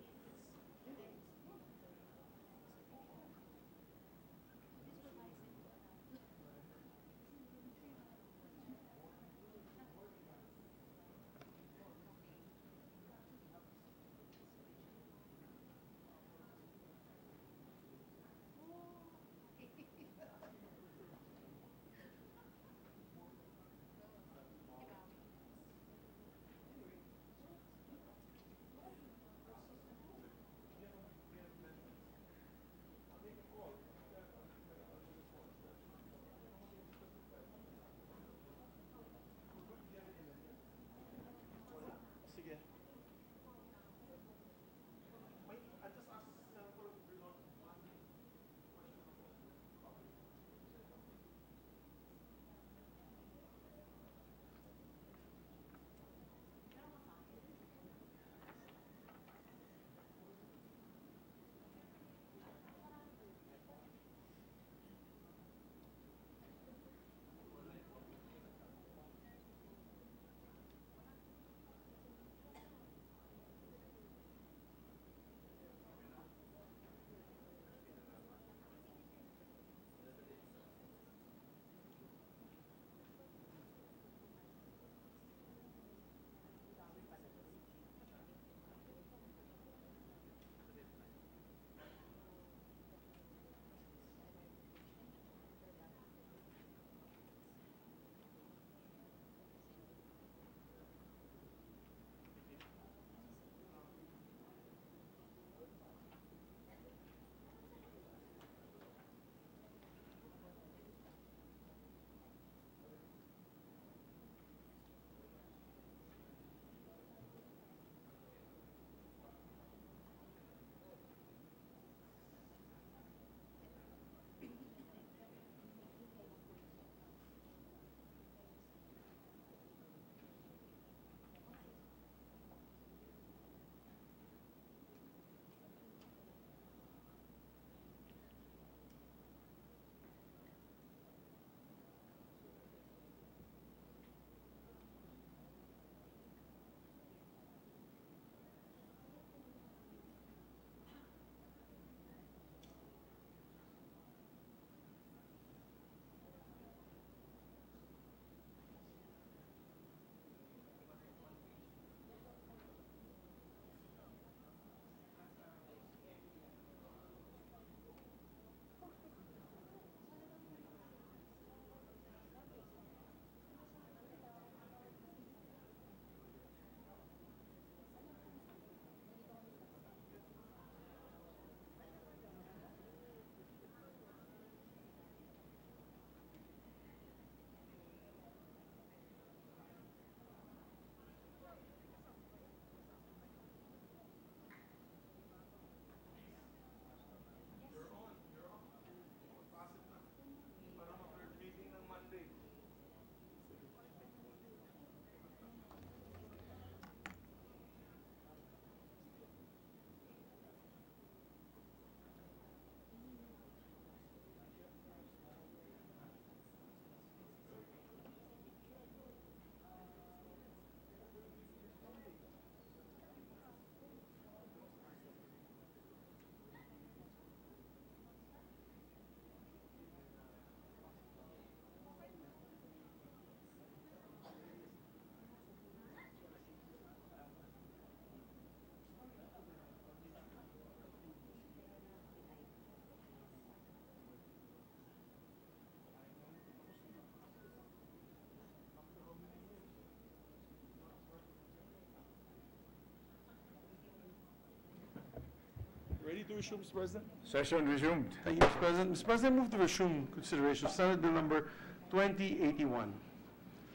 to resume, Mr. President? Session resumed. Thank you, Mr. President. Mr. President, I move to resume consideration of Senate Bill number 2081.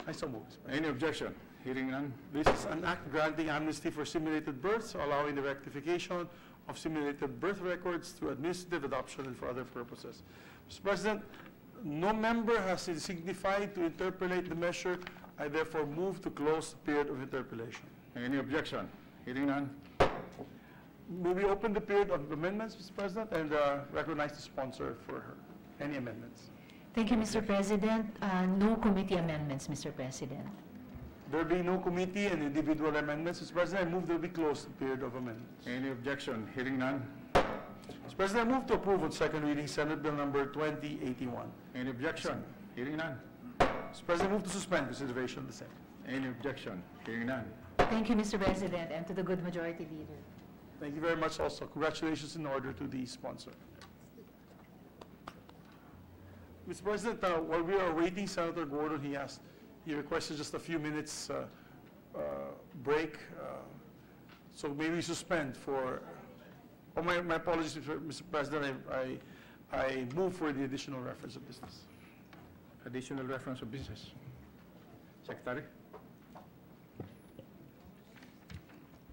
I so move, Mr. President. Any objection? Hearing none. This is an act granting amnesty for simulated births, allowing the rectification of simulated birth records through administrative adoption and for other purposes. Mr. President, no member has signified to interpolate the measure. I therefore move to close the period of interpolation. Any objection? Hearing none. May we open the period of amendments, Mr. President, and recognize the sponsor for any amendments. Thank you, Mr. President. No committee amendments, Mr. President. There be no committee and individual amendments. Mr. President, I move there be closed the period of amendments. Any objection? Hearing none. Mr. President, I move to approve on second reading Senate Bill number 2081. Any objection? Hearing none. Mr. President, I move to suspend consideration of the same. Any objection? Hearing none. Thank you, Mr. President, and to the good majority leader. Thank you very much also. Congratulations in order to the sponsor. Mr. President, while we are waiting, Senator Gordon, he requested just a few minutes break. So maybe we suspend for, oh, my apologies, Mr. President, I move for the additional reference of business. Additional reference of business. Secretary?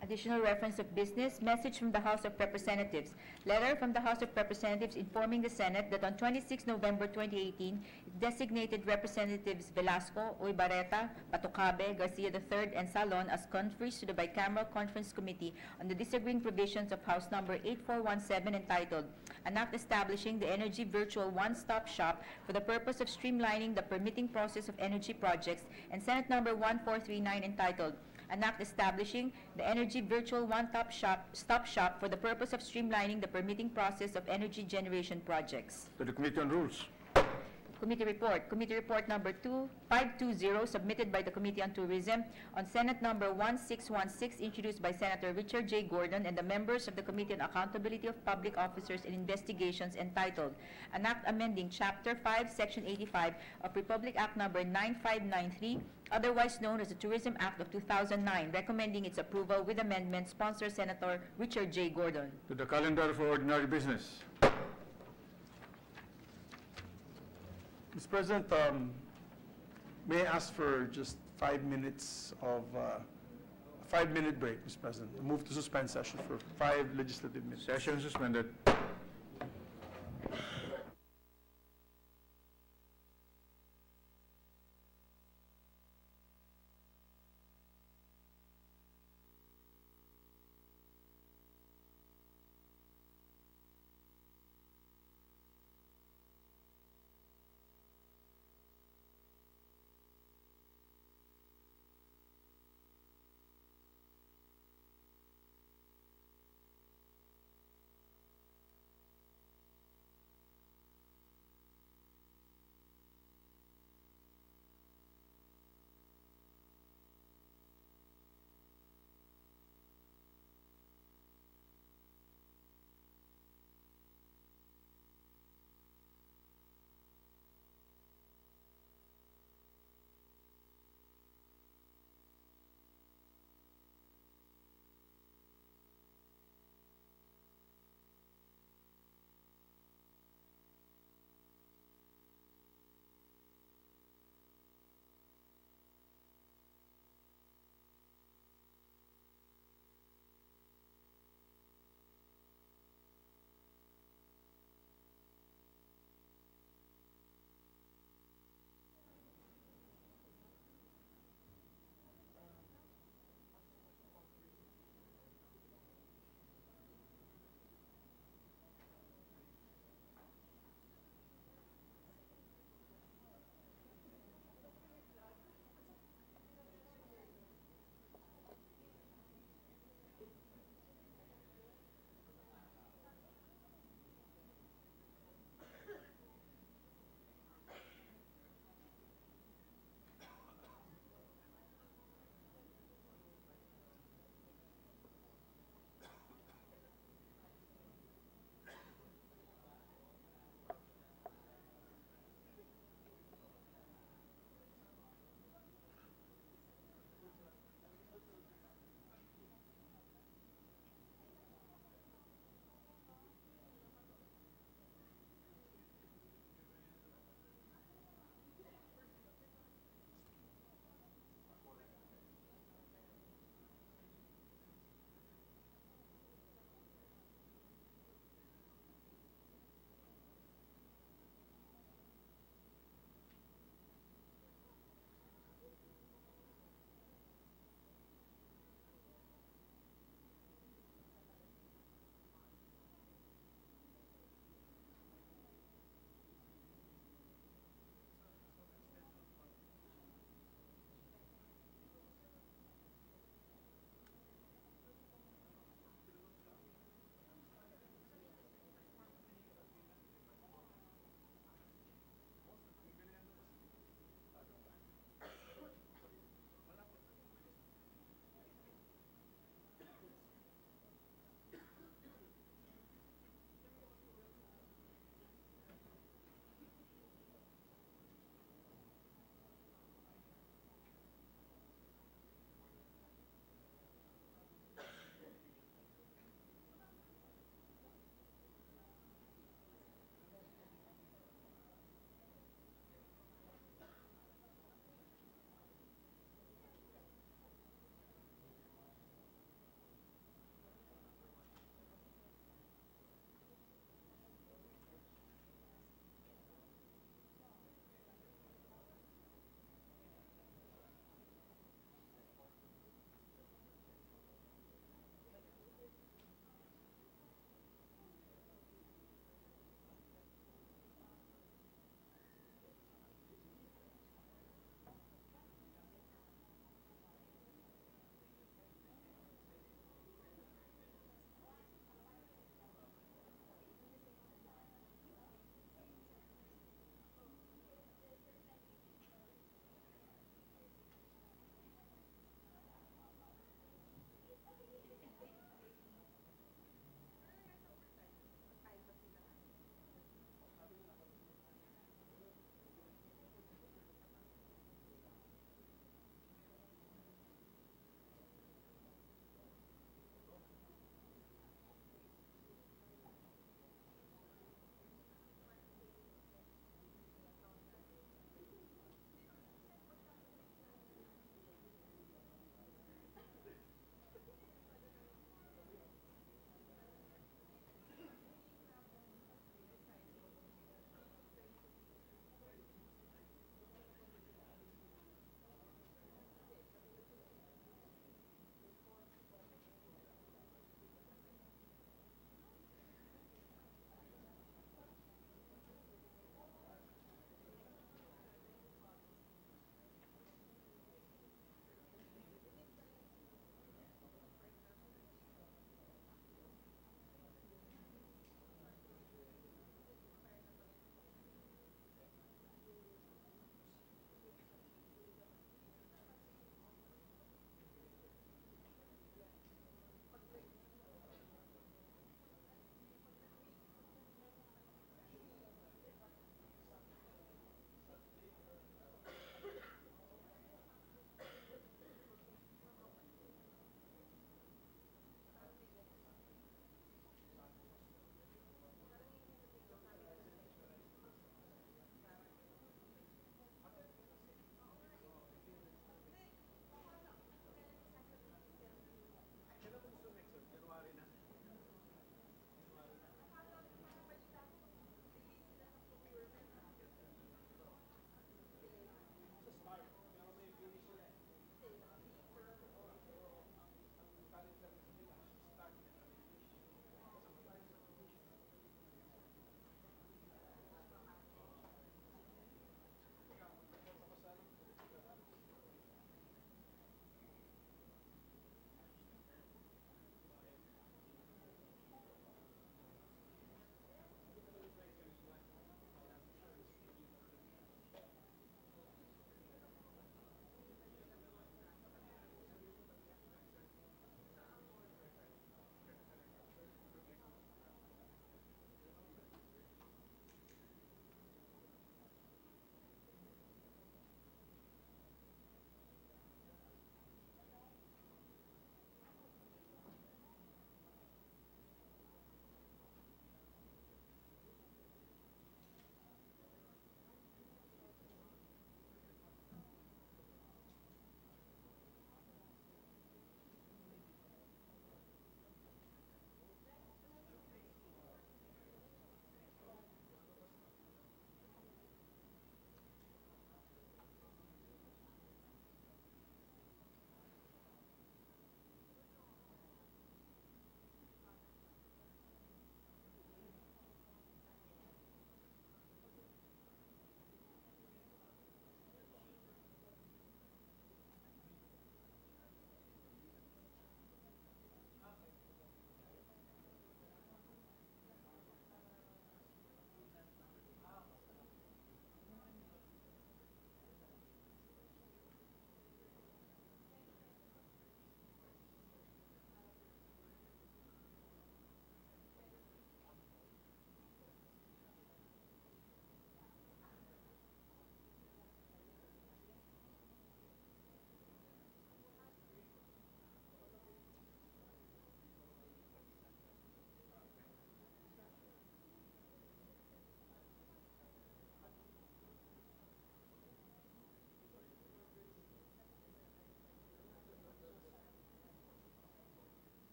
Additional reference of business, message from the House of Representatives. Letter from the House of Representatives informing the Senate that on 26 November 2018, it designated Representatives Velasco, Uybarreta, Patucabe, Garcia III, and Salon as conferees to the Bicameral Conference Committee on the disagreeing provisions of House Number 8417 entitled, An Act Establishing the Energy Virtual One-Stop Shop for the purpose of streamlining the permitting process of energy projects, and Senate Number 1439 entitled, An Act Establishing the Energy Virtual One-Stop Shop for the purpose of streamlining the permitting process of energy generation projects. To the Committee on Rules. Committee report. Committee report number 520, submitted by the Committee on Tourism, on Senate number 1616, introduced by Senator Richard J. Gordon and the members of the Committee on Accountability of Public Officers and Investigations, entitled, An Act Amending Chapter 5, Section 85 of Republic Act number 9593, otherwise known as the Tourism Act of 2009, recommending its approval with amendment, sponsor Senator Richard J. Gordon. To the calendar for ordinary business. Mr. President, may I ask for just 5 minutes of, a 5-minute break, Mr. President? I move to suspend session for 5 legislative minutes. Session suspended.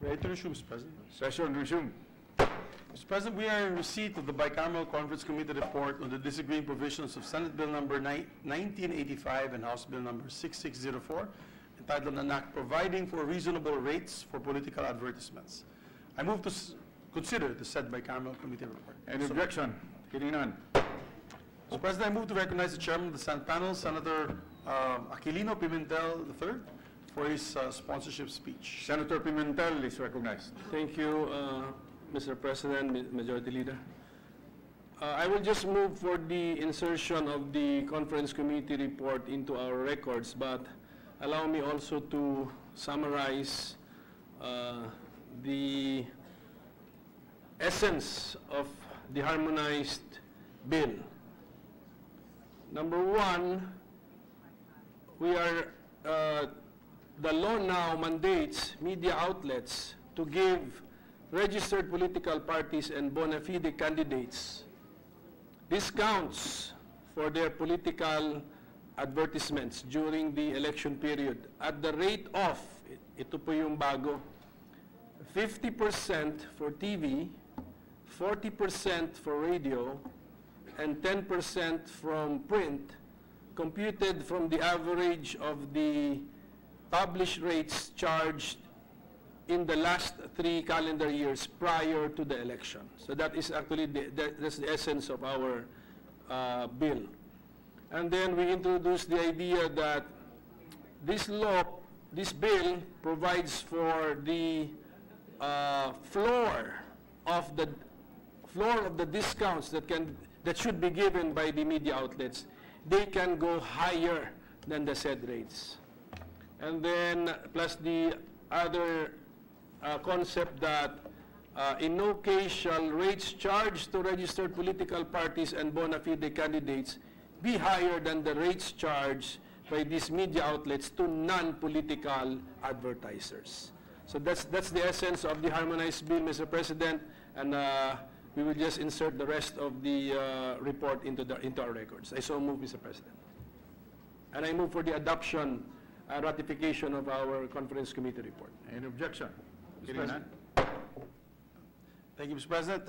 Ready to resume, Mr. President. Session resumed. Mr. President, we are in receipt of the Bicameral Conference Committee report on the disagreeing provisions of Senate Bill number 1985 and House Bill number 6604, entitled an act providing for reasonable rates for political advertisements. I move to consider the said Bicameral Committee report. Any objection? Hearing none. Mr. President, I move to recognize the chairman of the Senate panel, Senator Aquilino Pimentel III, for his sponsorship speech. Senator Pimentel is recognized. Thank you, Mr. President, Majority Leader. I will just move for the insertion of the Conference Committee report into our records, but allow me also to summarize the essence of the harmonized bill. Number one, the law now mandates media outlets to give registered political parties and bona fide candidates discounts for their political advertisements during the election period at the rate of, ito po yung bago, 50% for TV, 40% for radio, and 10% from print, computed from the average of the published rates charged in the last 3 calendar years prior to the election. So that is actually that's the essence of our bill. And then we introduced the idea that this bill provides for the floor of the discounts that should be given by the media outlets. They can go higher than the said rates. And then plus the other concept that in no case shall rates charged to registered political parties and bona fide candidates be higher than the rates charged by these media outlets to non-political advertisers. So that's the essence of the harmonized bill, Mr. President, and we will just insert the rest of the report into our records. I so move, Mr. President. And I move for the adoption and ratification of our Conference Committee report. Any objection? Mr. President. Thank you, Mr. President.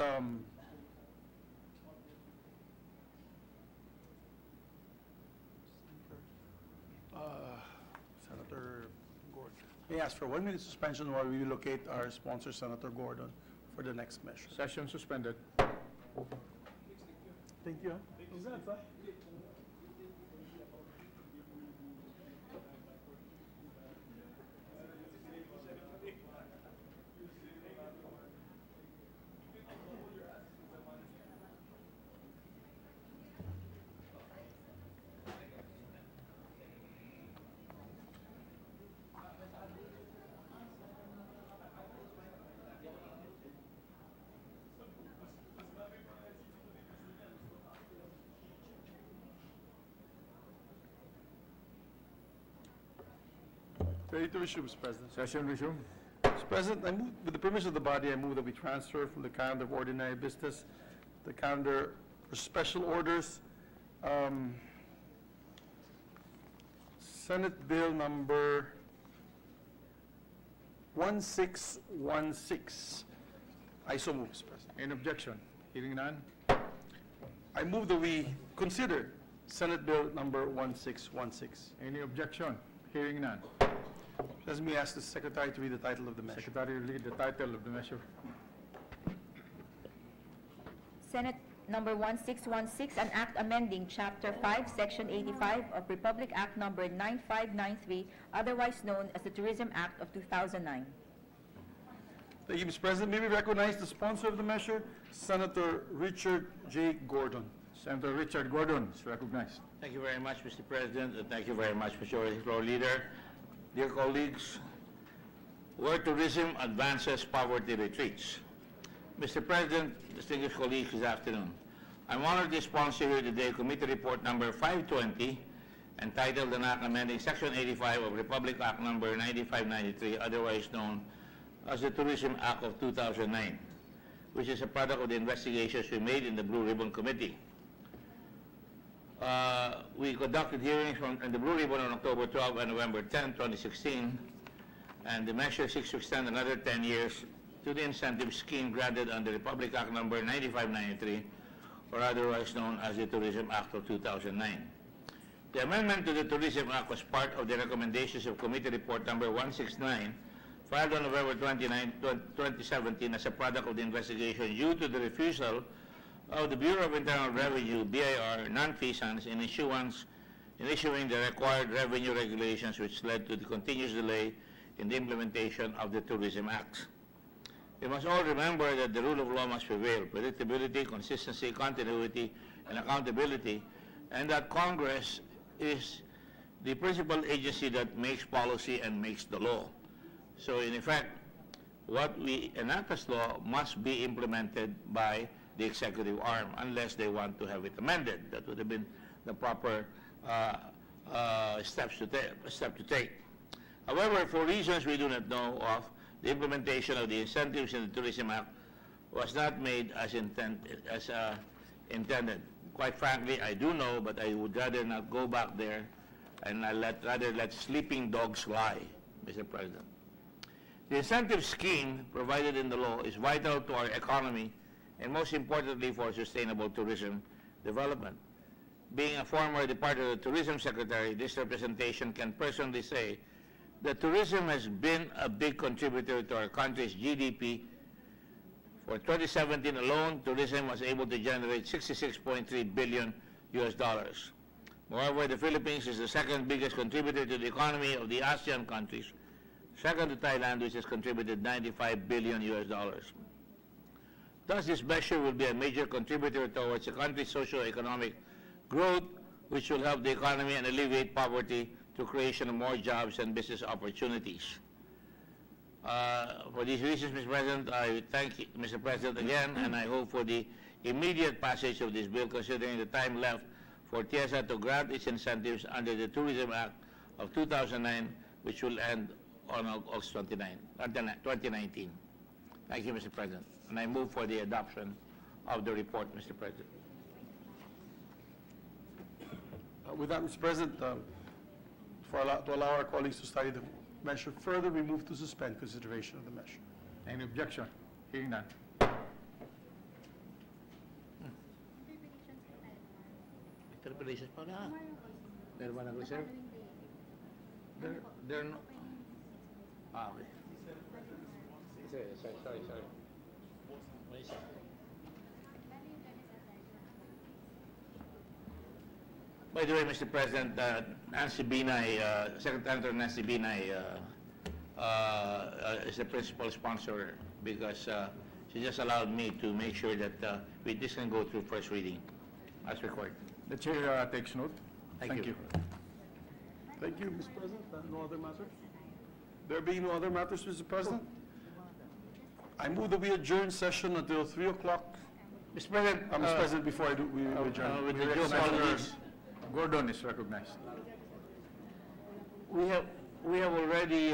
Senator Gordon. May I ask for 1 minute suspension while we locate our sponsor, Senator Gordon, for the next measure. Session suspended. Thank you. Congrats, huh? Ready to resume, Mr. President. Session resumed. Mr. President, I move, with the permission of the body, I move that we transfer from the calendar of ordinary business the calendar for special orders. Senate Bill number 1616. I so move, Mr. President. Any objection? Hearing none. I move that we consider Senate Bill number 1616. Any objection? Hearing none. Let me ask the Secretary to read the title of the measure. Secretary, read the title of the measure. Senate Number 1616, an act amending Chapter 5, Section 85 of Republic Act Number 9593, otherwise known as the Tourism Act of 2009. Thank you, Mr. President. May we recognize the sponsor of the measure, Senator Richard J. Gordon. Senator Richard Gordon is recognized. Thank you very much, Mr. President, and thank you very much, Majority Floor Leader. Dear colleagues, where tourism advances, poverty retreats. Mr. President, distinguished colleagues, this afternoon, I'm honored to sponsor here today Committee Report number 520, entitled an act amending Section 85 of Republic Act number 9593, otherwise known as the Tourism Act of 2009, which is a product of the investigations we made in the Blue Ribbon Committee. We conducted hearings in the Blue Ribbon on October 12 and November 10, 2016, and the measure seeks to extend another 10 years to the incentive scheme granted under Republic Act number 9593, or otherwise known as the Tourism Act of 2009. The amendment to the Tourism Act was part of the recommendations of Committee Report number 169, filed on November 29, 2017 as a product of the investigation due to the refusal of the Bureau of Internal Revenue, BIR, non-feasance in issuing the required revenue regulations, which led to the continuous delay in the implementation of the Tourism Act. We must all remember that the rule of law must prevail: predictability, consistency, continuity, and accountability, and that Congress is the principal agency that makes policy and makes the law. So in effect, what we enact as law must be implemented by the executive arm, unless they want to have it amended. That would have been the proper step to take. However, for reasons we do not know of, the implementation of the incentives in the Tourism Act was not made as intended. Quite frankly, I do know, but I would rather not go back there, and rather let sleeping dogs lie, Mr. President. The incentive scheme provided in the law is vital to our economy, and most importantly for sustainable tourism development. Being a former Department of the Tourism Secretary, this representation can personally say that tourism has been a big contributor to our country's GDP. For 2017 alone, tourism was able to generate $66.3 billion. Moreover, the Philippines is the second biggest contributor to the economy of the ASEAN countries, second to Thailand, which has contributed $95 billion. Thus, this measure will be a major contributor towards the country's socio-economic growth, which will help the economy and alleviate poverty through creation of more jobs and business opportunities. For these reasons, Mr. President, I thank you, Mr. President, again, and I hope for the immediate passage of this bill, considering the time left for TIESA to grant its incentives under the Tourism Act of 2009, which will end on August 29, 2019. Thank you, Mr. President. And I move for the adoption of the report, Mr. President. With that, Mr. President, to allow our colleagues to study the measure further, we move to suspend consideration of the measure. Any objection? Hearing none. Interpellations pa na. Meron ba nag-reserve? They're no. Okay. Sorry. By the way, Mr. President, Nancy Binay, Secretary Nancy Binay is the principal sponsor, because she just allowed me to make sure that this can go through first reading as required. The chair takes note. Thank you. Thank you, Mr. President. No other matters? There being no other matters, Mr. President, I move that we adjourn session until 3 o'clock. Mr. President, Mr. President, before I do, we adjourn. with the due apologies, Gordon is recognized. we have already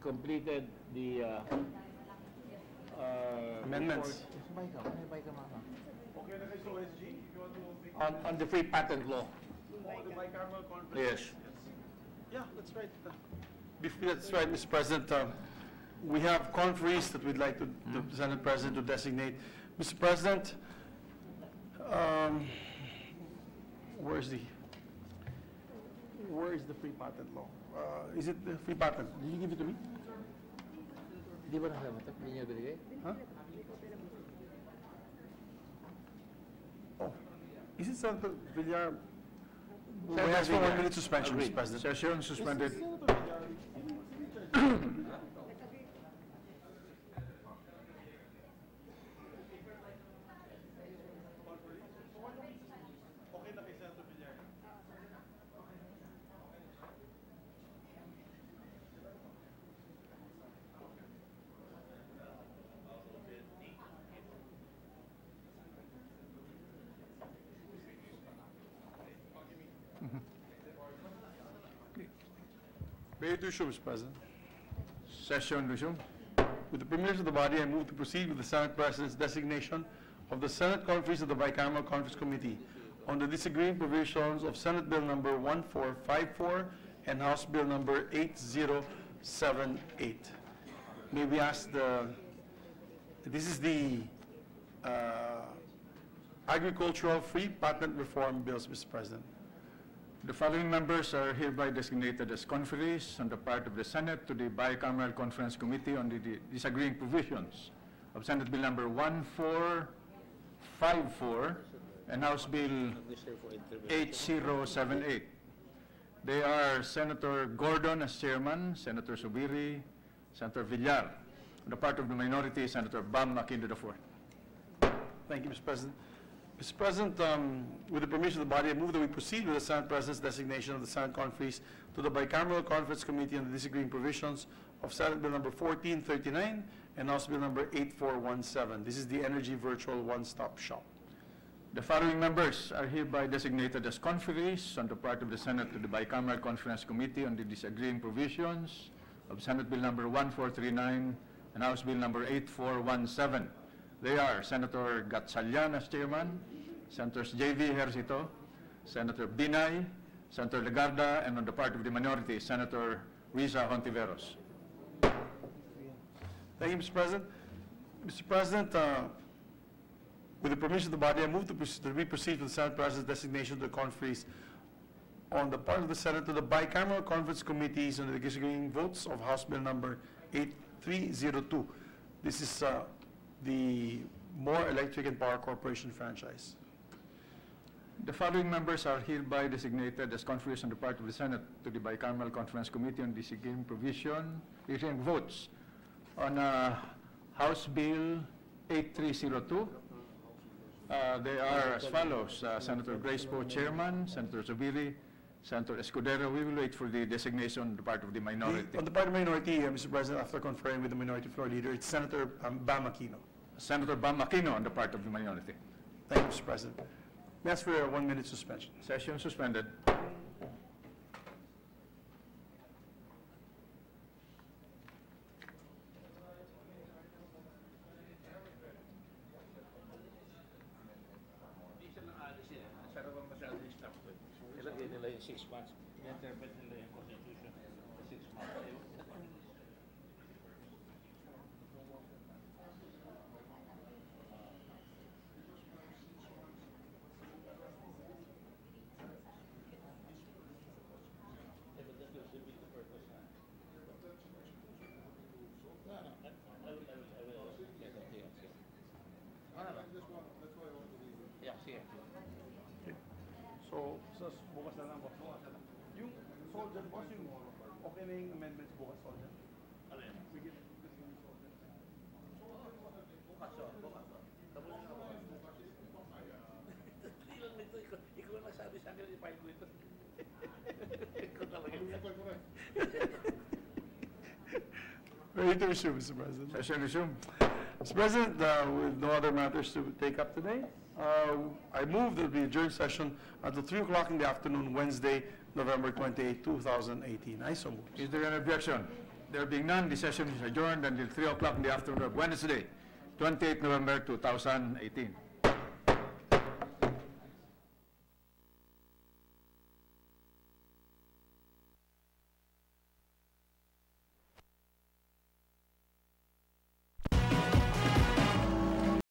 completed the Amendments. on the free patent law. Yes. Yeah, that's right. That's right, Mr. President. We have conferees that we'd like the Senate President to designate. Mr. President, where is the free patent law? Is it the free patent? Did you give it to me? Di ba nakalamat? Hindi niya binigay? Huh? Oh, is it Senator Villar? We ask for 1 minute suspension, Mr. President. Session suspended. Ready to issue, Mr. President. Session resumed. With the permission of the body, I move to proceed with the Senate President's designation of the Senate Conference of the Bicameral Conference Committee on the disagreeing provisions of Senate Bill number 1454 and House Bill number 78. May we ask this is the Agricultural Free Patent Reform Bills, Mr. President. The following members are hereby designated as conferees on the part of the Senate to the Bicameral Conference Committee on the disagreeing provisions of Senate Bill number 1454 and House Bill 8078. They are Senator Gordon as chairman, Senator Subiri, Senator Villar. On the part of the minority, Senator Bam Aquino IV. Thank you, Mr. President. Mr. President, with the permission of the body, I move that we proceed with the Senate President's designation of the Senate conferees to the Bicameral Conference Committee on the disagreeing provisions of Senate Bill number 1439 and House Bill number 8417. This is the Energy Virtual One-Stop Shop. The following members are hereby designated as conferees on the part of the Senate to the Bicameral Conference Committee on the disagreeing provisions of Senate Bill number 1439 and House Bill number 8417. They are Senator Gatchalian as chairman, Senators J.V. Ejercito, Senator Binay, Senator Legarda, and on the part of the minority, Senator Risa Hontiveros. Thank you, Mr. President. Mr. President, with the permission of the body, I move that we proceed with the Senate President's designation to the conferees on the part of the Senate to the Bicameral Conference Committees on the disagreeing votes of House Bill number 8302. This is the More Electric and Power Corporation franchise. The following members are hereby designated as conferees on the part of the Senate to the Bicameral Conference Committee on disagreeing votes on House Bill 8302. They are as follows, Senator Grace Poe, Chairman, Senator Zubiri, Senator Escudero. We will wait for the designation on the part of the minority. On the part of the minority, Mr. President, after conferring with the minority floor leader, it's Senator Bam Aquino. Senator Bam Aquino on the part of the minority. Thank you, Mr. President. May I ask for a 1-minute suspension? Session suspended. Ilagay nila yung 6 months. I-interpret nila yung Constitution sa 6 months. So, bukas na lang, boss. Yung soldier, boss, yung okay na yung amendments bukas, soldier? Ano yan? Bukas. Tapos na ako. Hindi lang nito. Ikaw lang nagsabi sa akin, i-file ko ito. Ikaw talaga. Ready to resume, Mr. President. Session resumed. Mr. President, with no other matters to take up today, I move that we adjourn session until 3 o'clock in the afternoon, Wednesday, November 28, 2018. I so move. Is there an objection? There being none, the session is adjourned until 3 o'clock in the afternoon of Wednesday, 28 November 2018.